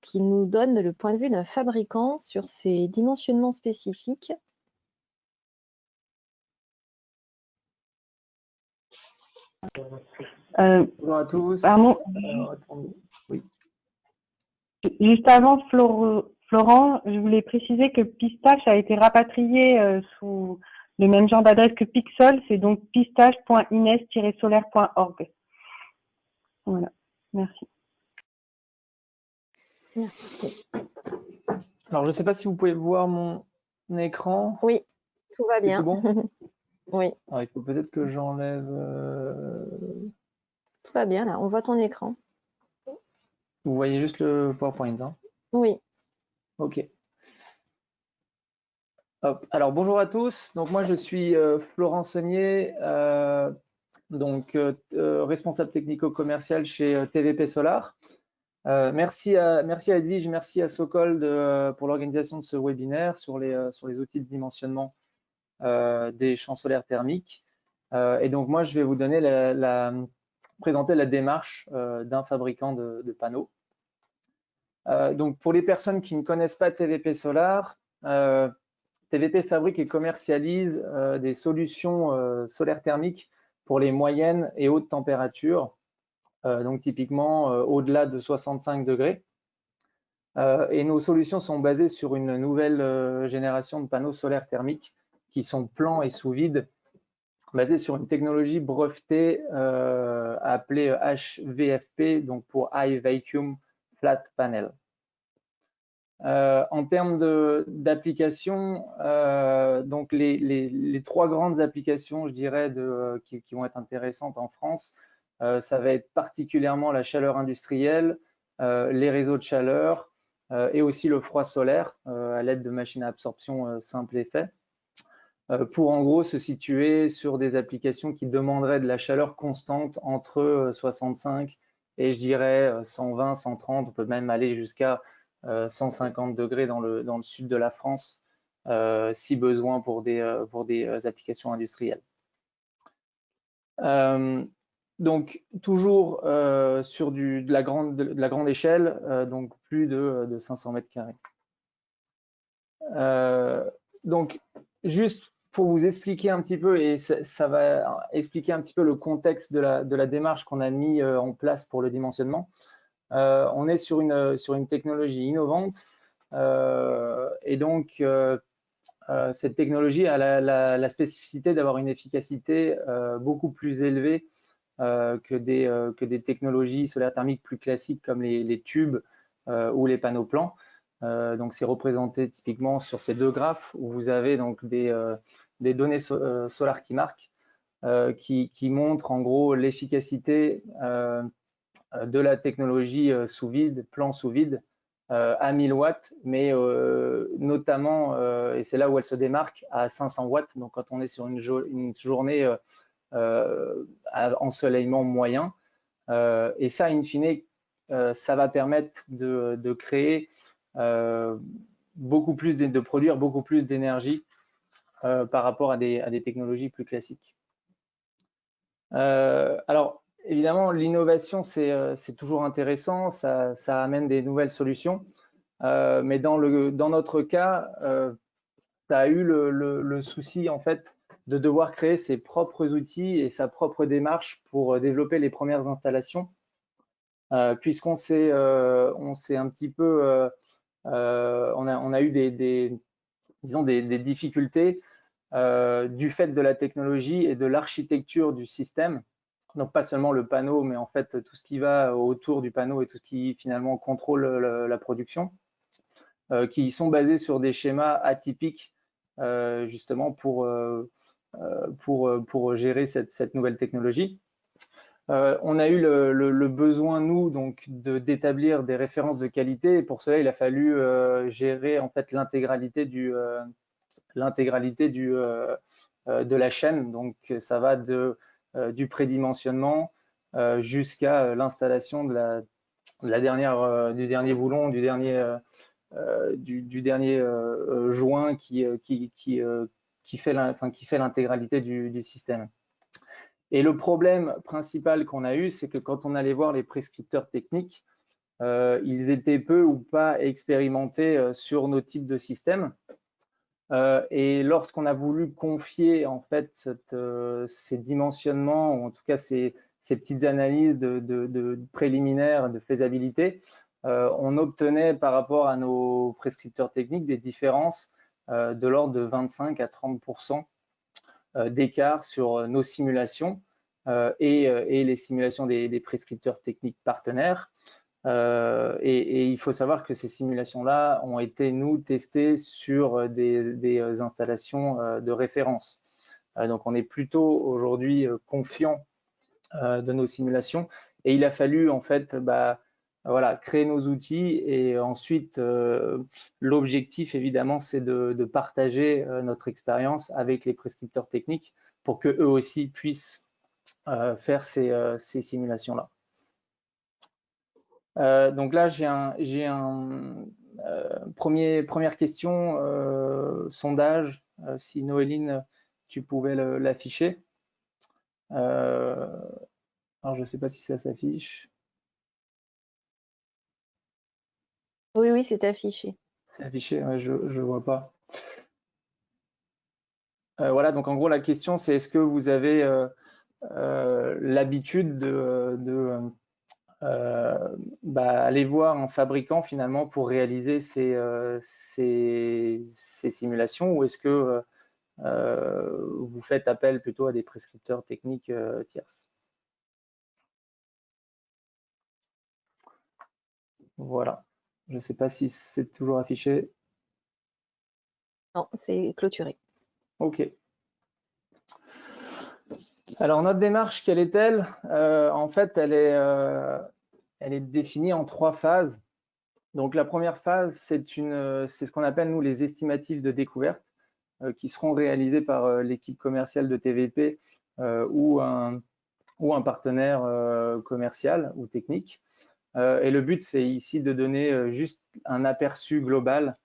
qui nous donne le point de vue d'un fabricant sur ses dimensionnements spécifiques. Bonjour à tous. Pardon. Oui. Juste avant, Florent, je voulais préciser que Pistache a été rapatrié sous le même genre d'adresse que Pixol, c'est donc pistache.ines-solaire.org. Voilà, merci. Merci. Alors, je ne sais pas si vous pouvez voir mon écran. Oui, tout va bien. C'est tout bon? Oui. Alors, il faut peut-être que j'enlève… Tout va bien là, on voit ton écran. Vous voyez juste le PowerPoint, hein? Oui. Ok. Hop. Alors, bonjour à tous. Donc, moi, je suis Florent Saunier, responsable technico-commercial chez TVP Solar. Merci à Edwige, merci à Sokol pour l'organisation de ce webinaire sur les outils de dimensionnement des champs solaires thermiques. Et donc, moi, je vais vous donner présenter la démarche d'un fabricant de panneaux. Donc, pour les personnes qui ne connaissent pas TVP Solar, TVP fabrique et commercialise des solutions solaires thermiques pour les moyennes et hautes températures, donc typiquement au-delà de 65 degrés. Et nos solutions sont basées sur une nouvelle génération de panneaux solaires thermiques qui sont plans et sous vide, basés sur une technologie brevetée appelée HVFP, donc pour High Vacuum Flat Panel. En termes d'applications, donc les trois grandes applications, je dirais, qui vont être intéressantes en France, ça va être particulièrement la chaleur industrielle, les réseaux de chaleur et aussi le froid solaire à l'aide de machines à absorption simple effet, pour en gros se situer sur des applications qui demanderaient de la chaleur constante entre 65 et je dirais 120, 130, on peut même aller jusqu'à 150 degrés dans le sud de la France, si besoin pour des applications industrielles. Donc toujours sur de la grande échelle, donc plus de 500 mètres carrés. Donc juste pour vous expliquer un petit peu, et ça va expliquer un petit peu le contexte de la démarche qu'on a mis en place pour le dimensionnement. On est sur une technologie innovante et donc cette technologie a la spécificité d'avoir une efficacité beaucoup plus élevée que des technologies solaires thermiques plus classiques comme les tubes ou les panneaux plans. Donc c'est représenté typiquement sur ces deux graphes où vous avez donc des données solaires qui marquent, qui montrent en gros l'efficacité de la technologie sous vide, plan sous vide, à 1000 watts, mais notamment, et c'est là où elle se démarque, à 500 watts. Donc quand on est sur une journée à ensoleillement moyen, et ça, in fine, ça va permettre de créer beaucoup plus, de produire beaucoup plus d'énergie par rapport à des technologies plus classiques. Alors, évidemment, l'innovation, c'est toujours intéressant, ça amène des nouvelles solutions, mais dans notre cas, ça a eu le souci en fait de devoir créer ses propres outils et sa propre démarche pour développer les premières installations, puisqu'on s'est un petit peu, on a eu disons des difficultés du fait de la technologie et de l'architecture du système. Donc pas seulement le panneau, mais en fait tout ce qui va autour du panneau et tout ce qui finalement contrôle la production, qui sont basés sur des schémas atypiques justement pour gérer cette nouvelle technologie. On a eu le besoin, nous, donc d'établir des références de qualité, et pour cela, il a fallu gérer en fait l'intégralité de la chaîne. Donc ça va du prédimensionnement jusqu'à l'installation du dernier boulon, du dernier joint qui fait l'intégralité du système. Et le problème principal qu'on a eu, c'est que quand on allait voir les prescripteurs techniques, ils étaient peu ou pas expérimentés sur nos types de systèmes. Et lorsqu'on a voulu confier en fait ces dimensionnements, ou en tout cas ces petites analyses de préliminaires de faisabilité, on obtenait par rapport à nos prescripteurs techniques des différences de l'ordre de 25 à 30% d'écart sur nos simulations et les simulations des prescripteurs techniques partenaires. Et il faut savoir que ces simulations-là ont été, nous, testées sur des installations de référence. Donc, on est plutôt aujourd'hui confiant de nos simulations. Et il a fallu, en fait, voilà, créer nos outils. Et ensuite, l'objectif, évidemment, c'est de partager notre expérience avec les prescripteurs techniques pour qu'eux aussi puissent faire ces simulations-là. Donc là, j'ai première question, sondage, si Noéline, tu pouvais l'afficher. Alors, je ne sais pas si ça s'affiche. Oui, oui, c'est affiché. C'est affiché, ouais, je ne vois pas. Voilà, donc en gros, la question, c'est est-ce que vous avez l'habitude aller voir un fabricant finalement pour réaliser ces simulations, ou est-ce que vous faites appel plutôt à des prescripteurs techniques tierces? Voilà, je ne sais pas si c'est toujours affiché. Non, c'est clôturé. Ok. Alors notre démarche, quelle est-elle? En fait, elle est définie en 3 phases. Donc la première phase, c'est ce qu'on appelle nous les estimatifs de découverte, qui seront réalisés par l'équipe commerciale de TVP ou un partenaire commercial ou technique. Et le but, c'est ici de donner juste un aperçu global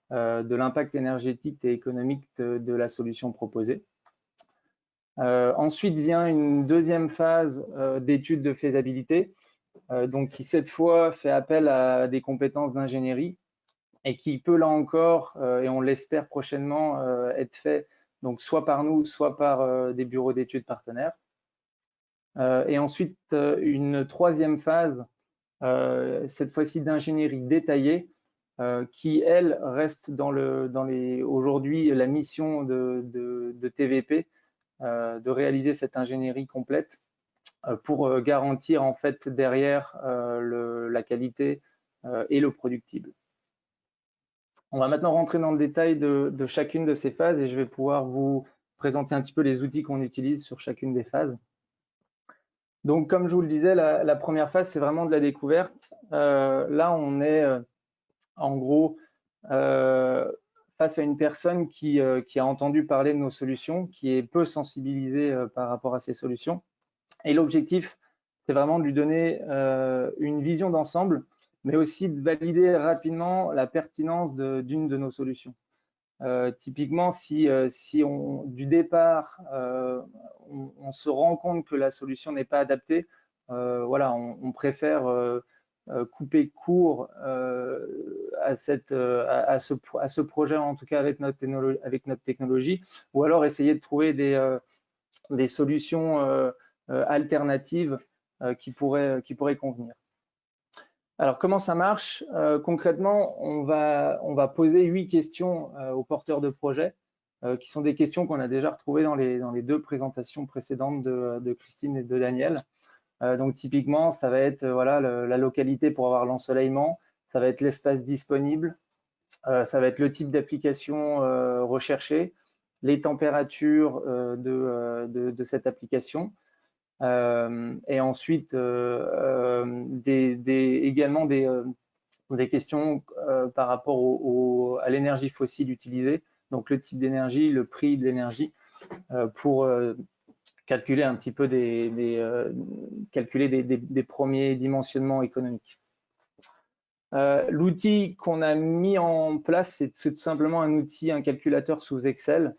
de l'impact énergétique et économique de la solution proposée. Ensuite vient une deuxième phase d'étude de faisabilité, donc qui cette fois fait appel à des compétences d'ingénierie et qui peut là encore, et on l'espère prochainement, être fait donc soit par nous, soit par des bureaux d'études partenaires. Et ensuite, une troisième phase, cette fois-ci d'ingénierie détaillée, qui, elle, reste aujourd'hui la mission de TVP, de réaliser cette ingénierie complète pour garantir en fait derrière la qualité et le productible. On va maintenant rentrer dans le détail de chacune de ces phases et je vais pouvoir vous présenter un petit peu les outils qu'on utilise sur chacune des phases. Donc, comme je vous le disais, la première phase, c'est vraiment de la découverte. Là, on est en gros face à une personne qui a entendu parler de nos solutions, qui est peu sensibilisée par rapport à ces solutions. Et l'objectif, c'est vraiment de lui donner une vision d'ensemble, mais aussi de valider rapidement la pertinence d'une de nos solutions. Typiquement, si du départ, on se rend compte que la solution n'est pas adaptée, voilà, on préfère couper court à ce projet, en tout cas avec notre technologie, ou alors essayer de trouver des solutions alternatives qui pourraient convenir. Alors, comment ça marche? Concrètement, on va poser 8 questions aux porteurs de projet, qui sont des questions qu'on a déjà retrouvées dans les 2 présentations précédentes de Christine et de Daniel. Donc, typiquement, ça va être voilà, la localité pour avoir l'ensoleillement, ça va être l'espace disponible, ça va être le type d'application recherchée, les températures de cette application, et ensuite également des questions par rapport à l'énergie fossile utilisée, donc le type d'énergie, le prix de l'énergie, pour calculer un petit peu calculer des premiers dimensionnements économiques. L'outil qu'on a mis en place, c'est tout simplement un calculateur sous Excel,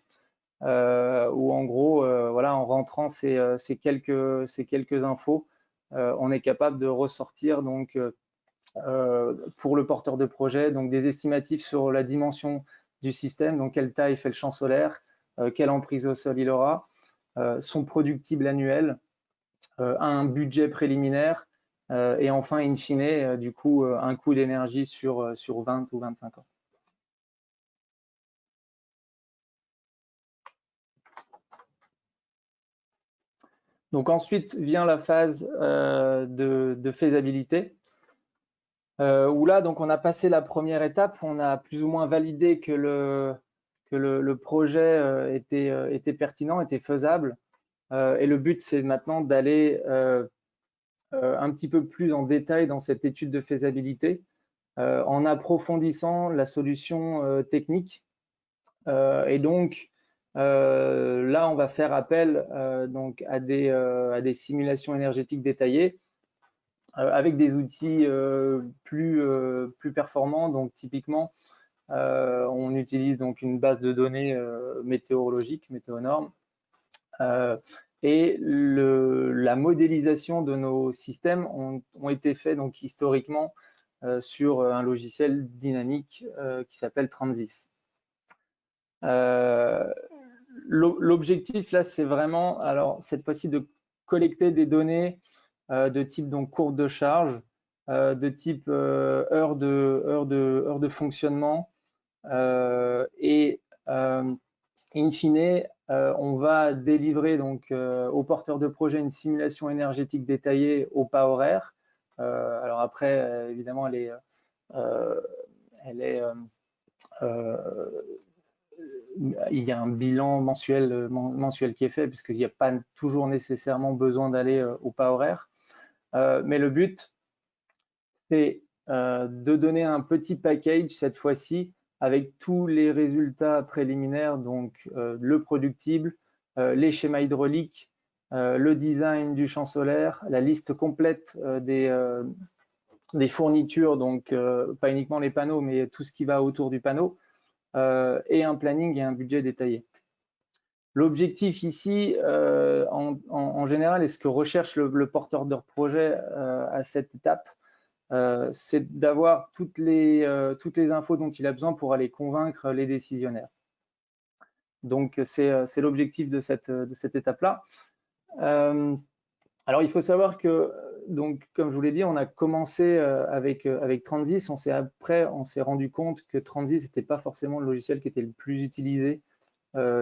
où en gros, voilà, en rentrant ces quelques infos, on est capable de ressortir donc pour le porteur de projet donc des estimatifs sur la dimension du système, donc quelle taille fait le champ solaire, quelle emprise au sol il aura, son productible annuel, un budget préliminaire, et enfin, in fine, du coup, un coût d'énergie sur 20 ou 25 ans. Donc ensuite vient la phase de faisabilité, où là, donc, on a passé la première étape, on a plus ou moins validé que le projet était pertinent, était faisable. Et le but, c'est maintenant d'aller un petit peu plus en détail dans cette étude de faisabilité, en approfondissant la solution technique. Et donc, là, on va faire appel donc à des simulations énergétiques détaillées avec des outils plus performants. Donc, typiquement, on utilise donc une base de données météorologique, Météonorme, et la modélisation de nos systèmes ont été faits donc historiquement sur un logiciel dynamique qui s'appelle Transys. L'objectif là, c'est vraiment, alors cette fois-ci, de collecter des données de type donc courbe de charge, de type heure de fonctionnement, et in fine, on va délivrer donc au porteur de projet une simulation énergétique détaillée au pas horaire. Alors après, évidemment, il y a un bilan mensuel qui est fait, puisqu'il n'y a pas toujours nécessairement besoin d'aller au pas horaire. Mais le but, c'est de donner un petit package cette fois-ci avec tous les résultats préliminaires, donc le productible, les schémas hydrauliques, le design du champ solaire, la liste complète des fournitures, donc pas uniquement les panneaux, mais tout ce qui va autour du panneau, et un planning et un budget détaillé. L'objectif ici, en général, et ce que recherche le porteur de projet à cette étape, c'est d'avoir toutes les infos dont il a besoin pour aller convaincre les décisionnaires. Donc, c'est l'objectif de cette étape-là. Alors, il faut savoir que, donc, comme je vous l'ai dit, on a commencé avec Transys. Après, on s'est rendu compte que Transys n'était pas forcément le logiciel qui était le plus utilisé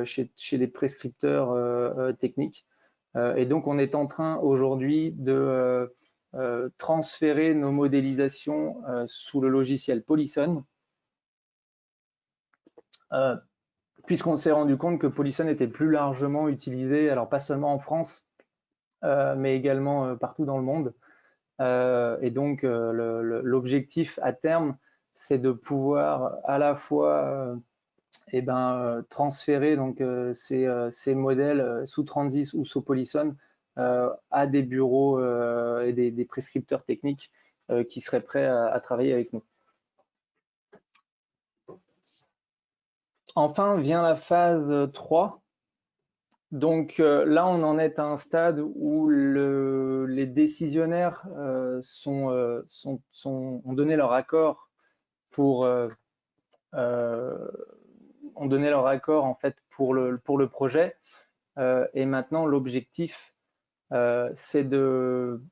chez les prescripteurs techniques. Et donc, on est en train aujourd'hui de transférer nos modélisations sous le logiciel Polyson, puisqu'on s'est rendu compte que Polyson était plus largement utilisé, alors pas seulement en France, mais également partout dans le monde. Et donc, l'objectif à terme, c'est de pouvoir à la fois transférer donc, ces modèles sous Transys ou sous Polyson à des bureaux et des prescripteurs techniques qui seraient prêts à travailler avec nous. Enfin vient la phase 3. Donc là, on en est à un stade où les décisionnaires ont donné leur accord ont donné leur accord en fait pour le projet. Et maintenant, l'objectif, c'est de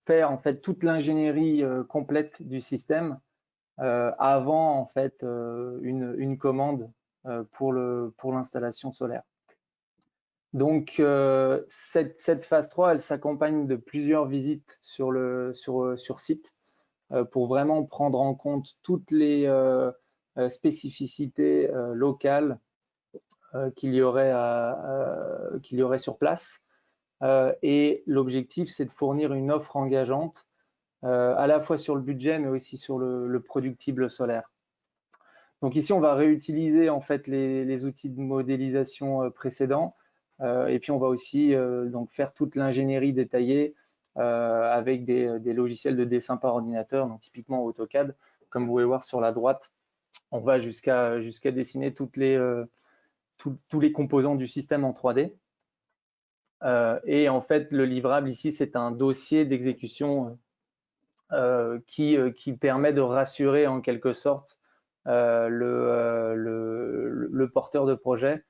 faire en fait toute l'ingénierie complète du système avant en fait une commande pour l'installation solaire. Donc cette phase 3, elle s'accompagne de plusieurs visites sur site pour vraiment prendre en compte toutes les spécificités locales qu'il y aurait sur place. Et l'objectif, c'est de fournir une offre engageante à la fois sur le budget, mais aussi sur le productible solaire. Donc ici, on va réutiliser en fait les outils de modélisation précédents, et puis on va aussi donc faire toute l'ingénierie détaillée avec des logiciels de dessin par ordinateur, donc typiquement AutoCAD. Comme vous pouvez voir sur la droite, on va jusqu'à dessiner tous les composants du système en 3D. Et en fait, le livrable ici, c'est un dossier d'exécution qui permet de rassurer en quelque sorte le porteur de projet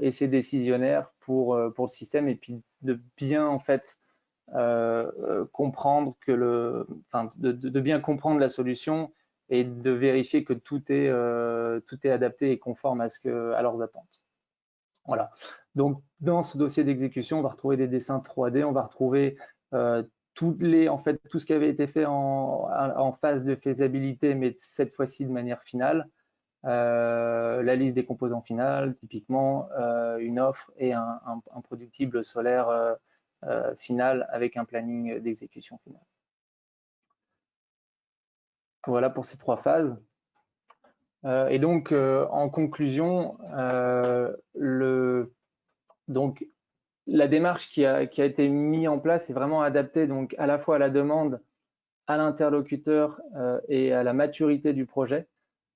et ses décisionnaires pour le système, et puis de bien en fait comprendre de bien comprendre la solution et de vérifier que tout est adapté et conforme à leurs attentes. Voilà. Donc, dans ce dossier d'exécution, on va retrouver des dessins 3D, on va retrouver tout ce qui avait été fait en phase de faisabilité, mais cette fois-ci de manière finale. La liste des composants finales, typiquement une offre et un productible solaire final avec un planning d'exécution finale. Voilà pour ces 3 phases. Et donc, en conclusion, donc, la démarche qui a été mise en place est vraiment adaptée donc, à la fois à la demande, à l'interlocuteur et à la maturité du projet.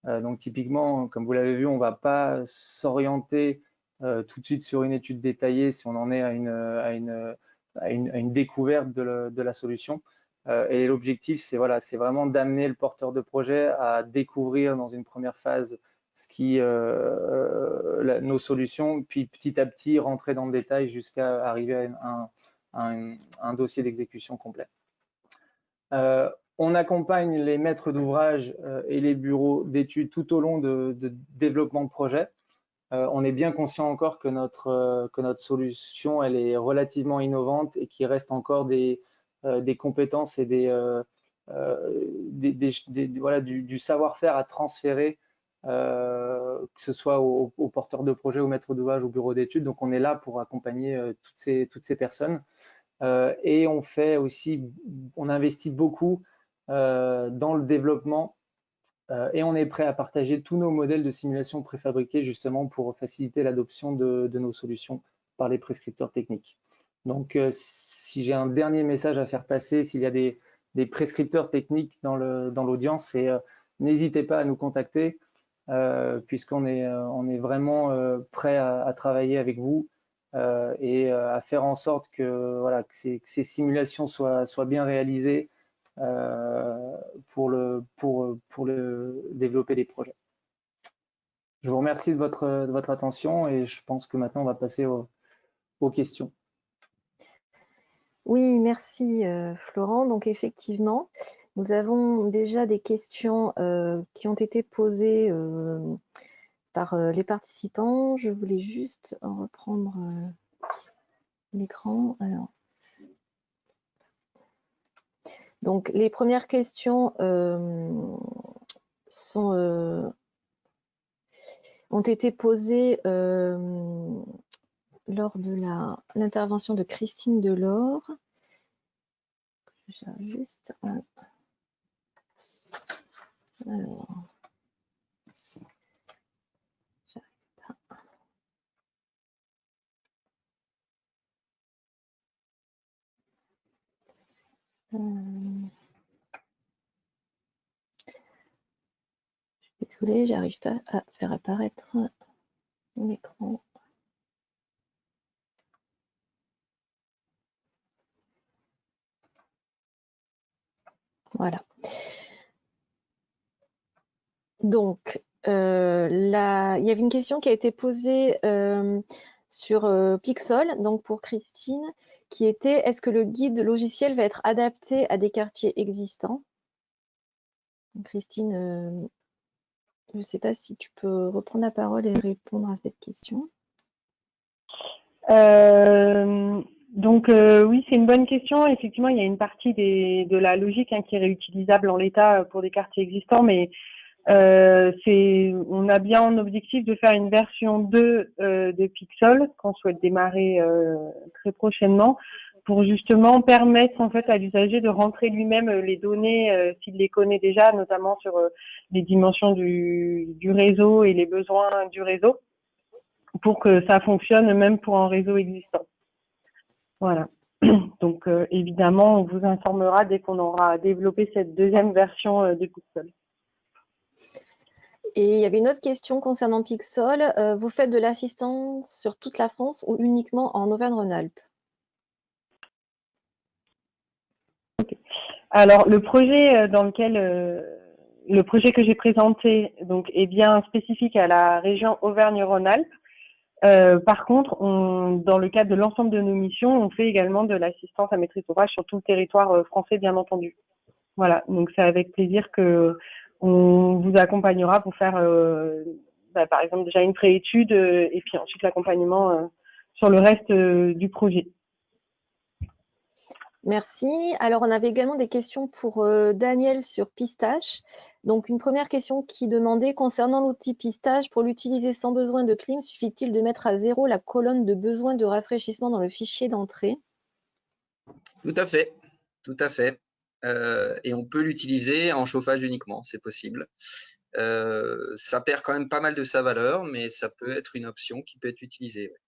Donc, typiquement, comme vous l'avez vu, on ne va pas s'orienter tout de suite sur une étude détaillée si on en est à une découverte de la solution. Et l'objectif, c'est voilà, c'est vraiment d'amener le porteur de projet à découvrir dans une première phase nos solutions, puis petit à petit rentrer dans le détail jusqu'à arriver à un dossier d'exécution complet. On accompagne les maîtres d'ouvrage et les bureaux d'études tout au long de développement de projet. On est bien conscient encore que notre solution, elle est relativement innovante et qu'il reste encore des compétences et voilà, du savoir-faire à transférer, que ce soit aux porteurs de projet, aux maîtres d'ouvrage, au bureau d'études. Donc, on est là pour accompagner toutes ces personnes. Et on investit beaucoup dans le développement et on est prêt à partager tous nos modèles de simulation préfabriqués justement pour faciliter l'adoption de nos solutions par les prescripteurs techniques. Donc, si j'ai un dernier message à faire passer, s'il y a des prescripteurs techniques dans l'audience, c'est n'hésitez pas à nous contacter puisqu'on est vraiment prêt à travailler avec vous et à faire en sorte que, voilà, que ces simulations soient bien réalisées pour développer les projets. Je vous remercie de votre attention et je pense que maintenant on va passer aux questions. Oui, merci Florent. Donc effectivement, nous avons déjà des questions qui ont été posées par les participants. Je voulais juste reprendre l'écran. Alors, donc les premières questions ont été posées lors de l'intervention de Christine Delors. Juste alors, j'arrive pas. Je suis désolée, j'arrive pas à faire apparaître l'écran. Voilà. Donc, il y avait une question qui a été posée sur Pixol, donc pour Christine, qui était: est-ce que le guide logiciel va être adapté à des quartiers existants? Donc, Christine, je ne sais pas si tu peux reprendre la parole et répondre à cette question. Oui, c'est une bonne question. Effectivement, il y a une partie de la logique qui est réutilisable en l'état pour des quartiers existants, mais on a bien en objectif de faire une version 2 de Pixel qu'on souhaite démarrer très prochainement pour justement permettre en fait à l'usager de rentrer lui-même les données s'il les connaît déjà, notamment sur les dimensions du réseau et les besoins du réseau, pour que ça fonctionne même pour un réseau existant. Voilà. Donc évidemment, on vous informera dès qu'on aura développé cette deuxième version de Pixel. Et il y avait une autre question concernant Pixel. Vous faites de l'assistance sur toute la France ou uniquement en Auvergne-Rhône-Alpes? Okay. Alors le projet le projet que j'ai présenté donc est bien spécifique à la région Auvergne-Rhône-Alpes. Par contre, dans le cadre de l'ensemble de nos missions, on fait également de l'assistance à maîtrise d'ouvrage sur tout le territoire français, bien entendu. Voilà, donc c'est avec plaisir que on vous accompagnera pour faire, par exemple, déjà une préétude et puis ensuite l'accompagnement sur le reste du projet. Merci. Alors, on avait également des questions pour Daniel sur Pistache. Donc, une première question qui demandait: concernant l'outil Pistache, pour l'utiliser sans besoin de clim, suffit-il de mettre à 0 la colonne de besoin de rafraîchissement dans le fichier d'entrée? Tout à fait, tout à fait. Et on peut l'utiliser en chauffage uniquement, c'est possible. Ça perd quand même pas mal de sa valeur, mais ça peut être une option qui peut être utilisée. Ouais.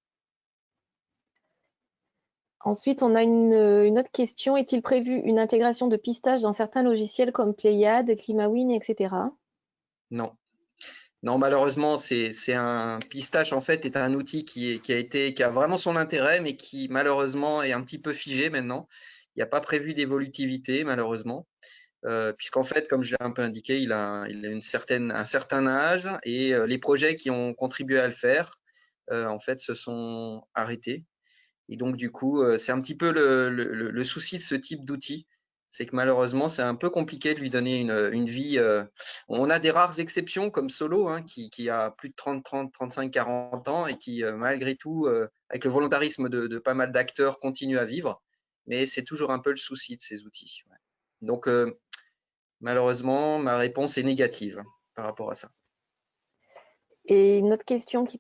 Ensuite, on a une autre question: est-il prévu une intégration de Pistache dans certains logiciels comme Pléiade, Climawin, etc.? Non. Non, malheureusement, Pistache en fait est un outil qui a vraiment son intérêt, mais qui malheureusement est un petit peu figé maintenant. Il n'y a pas prévu d'évolutivité, malheureusement, puisqu'en fait, comme je l'ai un peu indiqué, il a un certain âge et les projets qui ont contribué à le faire, en fait, se sont arrêtés. Et donc, du coup, c'est un petit peu le souci de ce type d'outil. C'est que malheureusement, c'est un peu compliqué de lui donner une vie. On a des rares exceptions comme Solo, hein, qui a plus de 30, 35, 40 ans et qui, malgré tout, avec le volontarisme de pas mal d'acteurs, continue à vivre. Mais c'est toujours un peu le souci de ces outils. Ouais. Donc, malheureusement, ma réponse est négative par rapport à ça. Et une autre question qui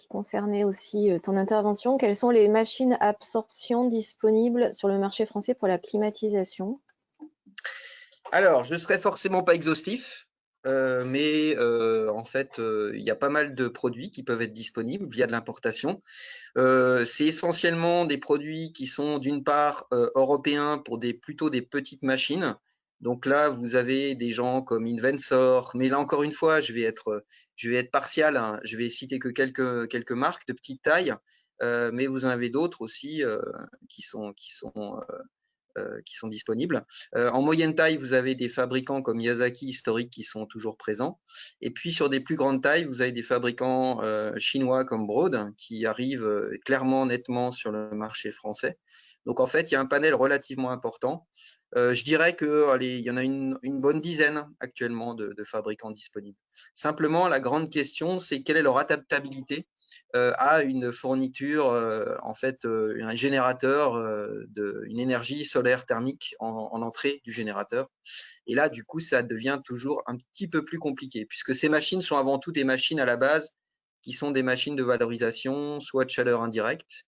concernait aussi ton intervention, quelles sont les machines à absorption disponibles sur le marché français pour la climatisation? Alors, je ne serai forcément pas exhaustif, mais en fait, il y a pas mal de produits qui peuvent être disponibles via de l'importation. C'est essentiellement des produits qui sont d'une part européens pour plutôt des petites machines. Donc là, vous avez des gens comme Invensor, mais là encore une fois, je vais être partial, hein. Je vais citer que quelques marques de petite taille, mais vous en avez d'autres aussi qui sont disponibles. En moyenne taille, vous avez des fabricants comme Yazaki historique qui sont toujours présents. Et puis sur des plus grandes tailles, vous avez des fabricants chinois comme Broad qui arrivent clairement, nettement sur le marché français. Donc en fait, il y a un panel relativement important. Je dirais qu'il y en a une bonne dizaine actuellement de fabricants disponibles. Simplement, la grande question, c'est quelle est leur adaptabilité à une fourniture, en fait, un générateur, une énergie solaire thermique en entrée du générateur. Et là, du coup, ça devient toujours un petit peu plus compliqué, puisque ces machines sont avant tout des machines à la base qui sont des machines de valorisation, soit de chaleur indirecte,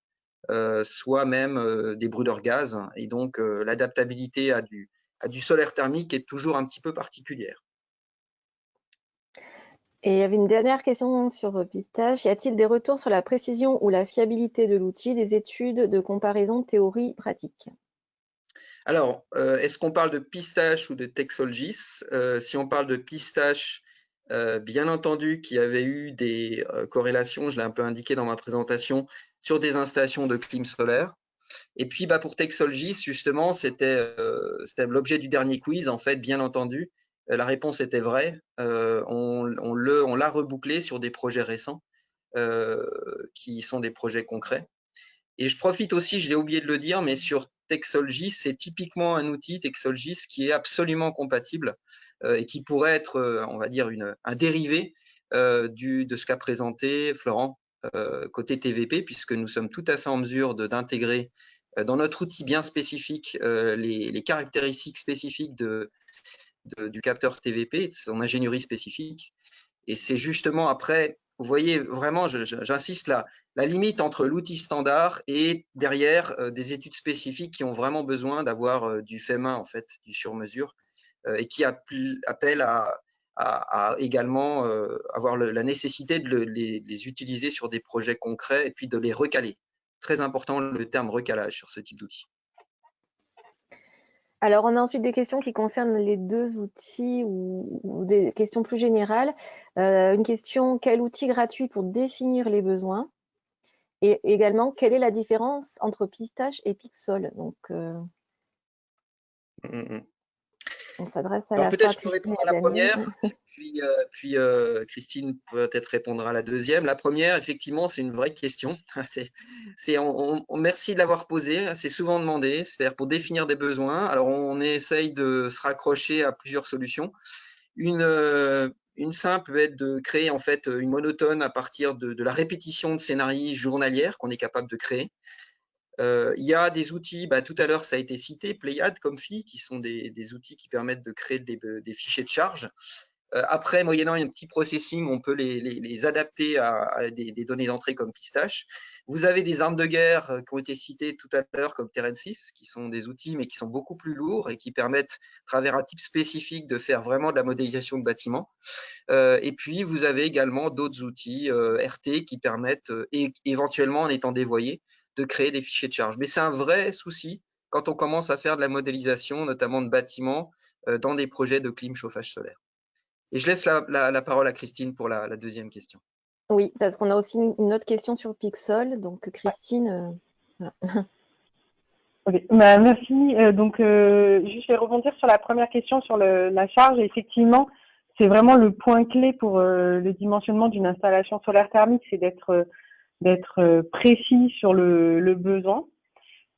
soit même des brûleurs gaz. Et donc, l'adaptabilité à du solaire thermique est toujours un petit peu particulière. Et il y avait une dernière question sur Pistache. Y a-t-il des retours sur la précision ou la fiabilité de l'outil, des études de comparaison théorie pratique? Alors, est-ce qu'on parle de Pistache ou de Texolgis? Si on parle de Pistache, bien entendu qu'il y avait eu des corrélations, je l'ai un peu indiqué dans ma présentation, sur des installations de clim solaire. Et puis, pour Texolgis, justement, c'était l'objet du dernier quiz. En fait, bien entendu, la réponse était vraie. On l'a rebouclé sur des projets récents qui sont des projets concrets. Et je profite aussi, je l'ai oublié de le dire, mais sur Texolgis, c'est typiquement un outil Texolgis qui est absolument compatible et qui pourrait être, on va dire, un dérivé de ce qu'a présenté Florent côté TVP, puisque nous sommes tout à fait en mesure d'intégrer dans notre outil bien spécifique les caractéristiques spécifiques du capteur TVP et de son ingénierie spécifique. Et c'est justement après, vous voyez vraiment, j'insiste là, la limite entre l'outil standard et derrière des études spécifiques qui ont vraiment besoin d'avoir du fait main, en fait, du sur-mesure, et qui appellent à également avoir la nécessité de les utiliser sur des projets concrets et puis de les recaler. Très important le terme recalage sur ce type d'outil. Alors, on a ensuite des questions qui concernent les deux outils ou des questions plus générales. Une question, quel outil gratuit pour définir les besoins? Et également, quelle est la différence entre Pistache et Pixol? Donc, on s'adresse à Alors la peut-être fois à je peux Christine répondre et à à la Daniel. première, puis Christine peut-être répondra à la deuxième. La première, effectivement, c'est une vraie question. Merci de l'avoir posée, c'est souvent demandé, c'est-à-dire pour définir des besoins. Alors on essaye de se raccrocher à plusieurs solutions. Une simple va être de créer en fait une monotone à partir de la répétition de scénarios journalières qu'on est capable de créer. Il y a des outils, tout à l'heure ça a été cité, Pléiade, Comfy, qui sont des outils qui permettent de créer des fichiers de charge. Après, moyennant un petit processing, on peut les adapter à des données d'entrée comme Pistache. Vous avez des armes de guerre qui ont été citées tout à l'heure comme Terensys, qui sont des outils mais qui sont beaucoup plus lourds et qui permettent, à travers un type spécifique, de faire vraiment de la modélisation de bâtiments. Et puis, vous avez également d'autres outils RT qui permettent, éventuellement en étant dévoyés, de créer des fichiers de charge. Mais c'est un vrai souci quand on commence à faire de la modélisation, notamment de bâtiments, dans des projets de clim chauffage solaire. Et je laisse la parole à Christine pour la deuxième question. Oui, parce qu'on a aussi une autre question sur Pixol. Donc, Christine, voilà. Ok, bah, merci. Juste je vais rebondir sur la première question sur la charge. Effectivement, c'est vraiment le point clé pour le dimensionnement d'une installation solaire thermique, c'est d'être précis sur le besoin.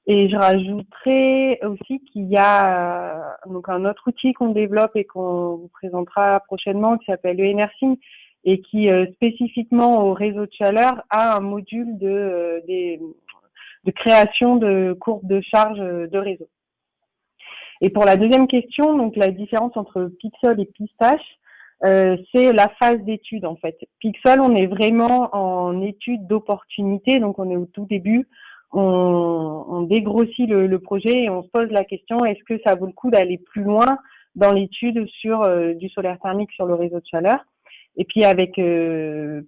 Et je rajouterai aussi qu'il y a donc un autre outil qu'on développe et qu'on vous présentera prochainement qui s'appelle le Enersync et qui spécifiquement au réseau de chaleur a un module de création de courbes de charge de réseau. Et pour la deuxième question, donc la différence entre Pixel et Pistache, c'est la phase d'étude en fait. Pixel, on est vraiment en étude d'opportunité, donc on est au tout début, on dégrossit le projet et on se pose la question, est-ce que ça vaut le coup d'aller plus loin dans l'étude sur du solaire thermique sur le réseau de chaleur? Et puis avec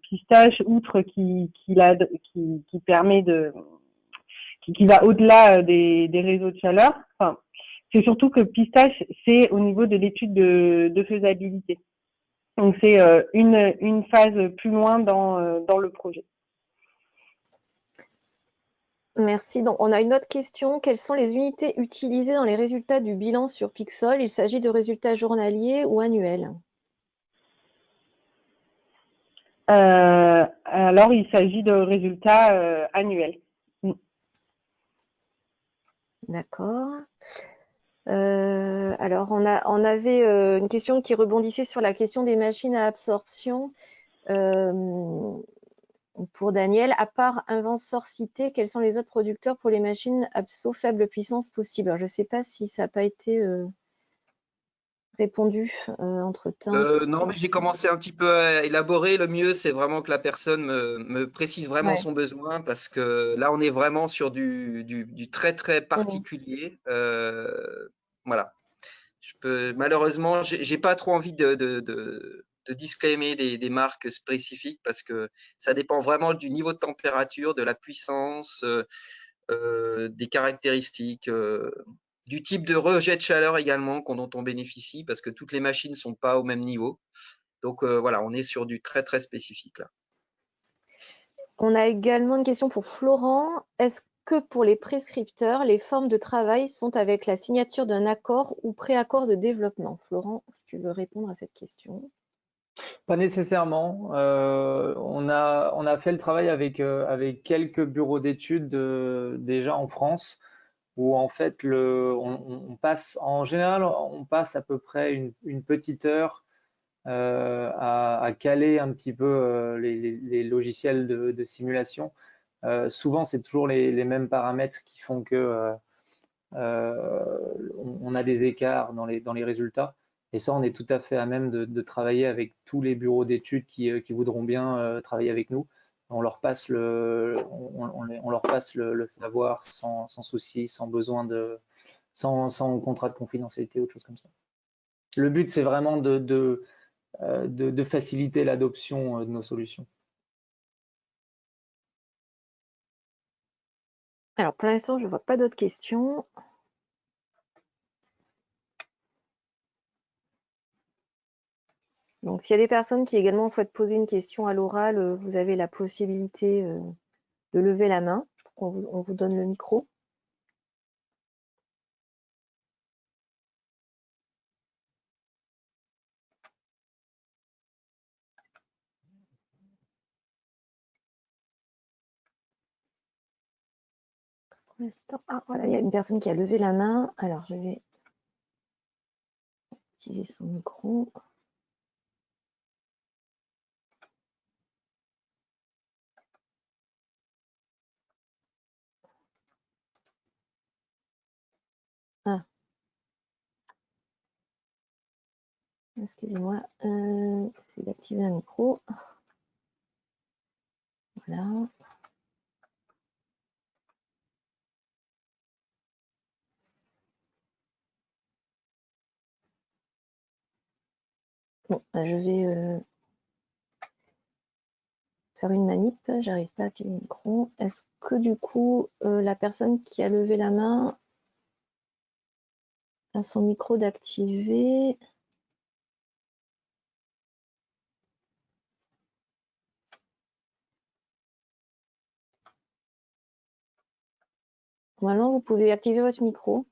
Pistache, outre qui permet qui va au-delà des réseaux de chaleur. Enfin, c'est surtout que Pistache, c'est au niveau de l'étude de faisabilité. Donc c'est une phase plus loin dans le projet. Merci. Donc, on a une autre question. Quelles sont les unités utilisées dans les résultats du bilan sur Pixel? Il s'agit de résultats journaliers ou annuels? Alors, il s'agit de résultats annuels. D'accord. Alors, on avait une question qui rebondissait sur la question des machines à absorption. Pour Daniel, à part Invensor Cité, quels sont les autres producteurs pour les machines abso faible puissance possibles? Alors, je ne sais pas si ça n'a pas été répondu entre-temps. Non, mais j'ai commencé un petit peu à élaborer. Le mieux, c'est vraiment que la personne me précise vraiment Ouais. son besoin parce que là, on est vraiment sur du très, très particulier. Voilà. Malheureusement, j'ai pas trop envie de disclaimer des marques spécifiques parce que ça dépend vraiment du niveau de température, de la puissance, des caractéristiques, du type de rejet de chaleur également dont on bénéficie parce que toutes les machines ne sont pas au même niveau. Donc voilà, on est sur du très très spécifique là. On a également une question pour Florent. Est-ce que pour les prescripteurs, les formes de travail sont avec la signature d'un accord ou préaccord de développement? Florent, si tu veux répondre à cette question. Pas nécessairement. On a fait le travail avec quelques bureaux d'études déjà en France, où en fait on passe en général on passe à peu près une petite heure à caler un petit peu les logiciels de simulation. Souvent c'est toujours les mêmes paramètres qui font que on a des écarts dans les résultats. Et ça, on est tout à fait à même de travailler avec tous les bureaux d'études qui voudront bien travailler avec nous. On leur passe on leur passe le savoir sans souci, sans besoin sans contrat de confidentialité ou autre chose comme ça. Le but, c'est vraiment de faciliter l'adoption de nos solutions. Alors, pour l'instant, je ne vois pas d'autres questions. Donc, s'il y a des personnes qui également souhaitent poser une question à l'oral, vous avez la possibilité de lever la main pour qu'on vous donne le micro. Pour l'instant, ah, voilà, il y a une personne qui a levé la main. Alors, je vais activer son micro. Ah, excusez-moi, c'est d'activer un micro. Voilà. Bon, je vais faire une manip, j'arrive pas à activer le micro. Est-ce que du coup, la personne qui a levé la main a son micro d'activer? Normalement, vous pouvez activer votre micro.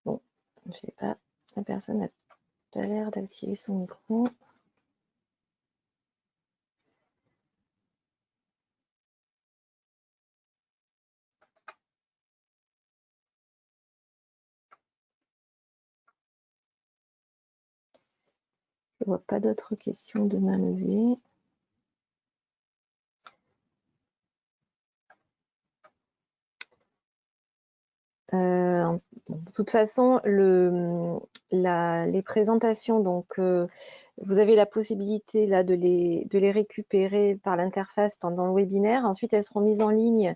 Bon, je sais pas, la personne n'a pas l'air d'activer son micro. Je vois pas d'autres questions de main levée. De toute façon, les présentations, donc vous avez la possibilité là de les récupérer par l'interface pendant le webinaire. Ensuite, elles seront mises en ligne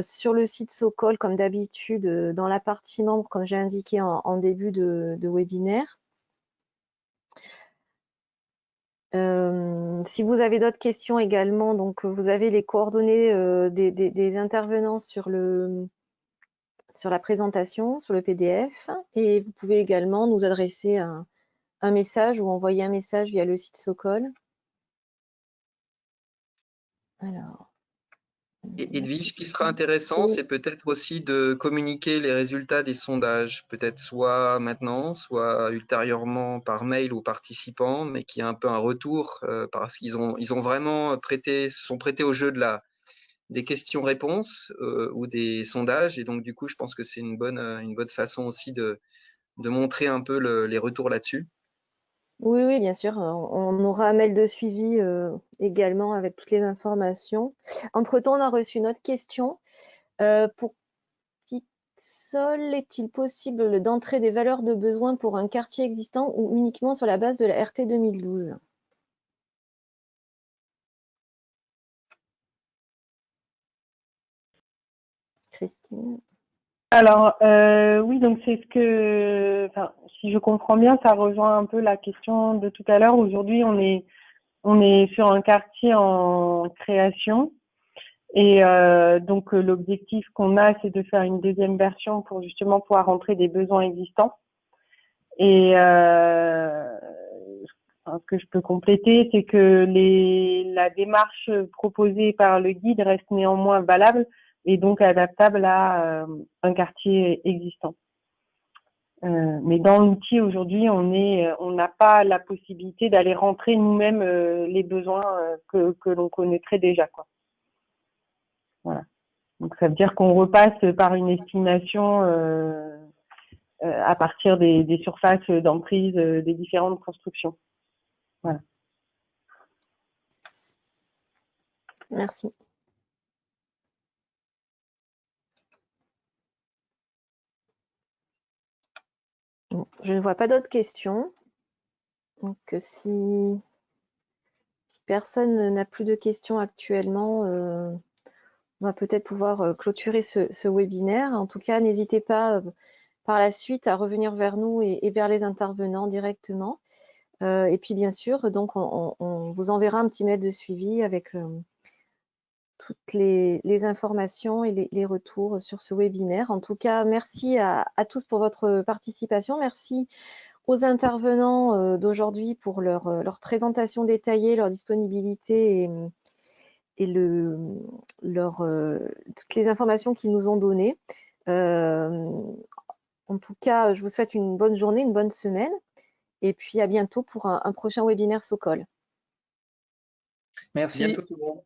sur le site Socol, comme d'habitude, dans la partie membre, comme j'ai indiqué en début de webinaire. Si vous avez d'autres questions également, donc vous avez les coordonnées des intervenants sur la présentation, sur le PDF, et vous pouvez également nous adresser un message ou envoyer un message via le site Socol. Alors. Et Edwige, ce qui sera intéressant, c'est peut-être aussi de communiquer les résultats des sondages, peut-être soit maintenant, soit ultérieurement par mail aux participants, mais qu'il y ait un peu un retour parce qu'ils ont vraiment se sont prêtés au jeu des questions-réponses ou des sondages. Et donc, du coup, je pense que c'est une bonne façon aussi de montrer un peu les retours là-dessus. Oui, oui, bien sûr. On aura un mail de suivi également avec toutes les informations. Entre-temps, on a reçu une autre question. Pour Pixel, est-il possible d'entrer des valeurs de besoin pour un quartier existant ou uniquement sur la base de la RT 2012? Christine? Alors, oui, donc c'est enfin, si je comprends bien, ça rejoint un peu la question de tout à l'heure. Aujourd'hui, on est sur un quartier en création. Et donc, l'objectif qu'on a, c'est de faire une deuxième version pour justement pouvoir rentrer des besoins existants. Et ce que je peux compléter, c'est que la démarche proposée par le guide reste néanmoins valable et donc adaptable à un quartier existant. Mais dans l'outil aujourd'hui, on n'a pas la possibilité d'aller rentrer nous-mêmes les besoins que l'on connaîtrait déjà, quoi. Voilà. Donc ça veut dire qu'on repasse par une estimation à partir des surfaces d'emprise des différentes constructions. Voilà. Merci. Bon, je ne vois pas d'autres questions. Donc, si personne n'a plus de questions actuellement, on va peut-être pouvoir clôturer ce webinaire. En tout cas, n'hésitez pas par la suite à revenir vers nous et vers les intervenants directement. Et puis, bien sûr, donc, on vous enverra un petit mail de suivi avec toutes les informations et les retours sur ce webinaire. En tout cas, merci à tous pour votre participation. Merci aux intervenants d'aujourd'hui pour leur présentation détaillée, leur disponibilité et toutes les informations qu'ils nous ont données. En tout cas, je vous souhaite une bonne journée, une bonne semaine, et puis à bientôt pour un prochain webinaire Socol. Merci. Bientôt tout le monde.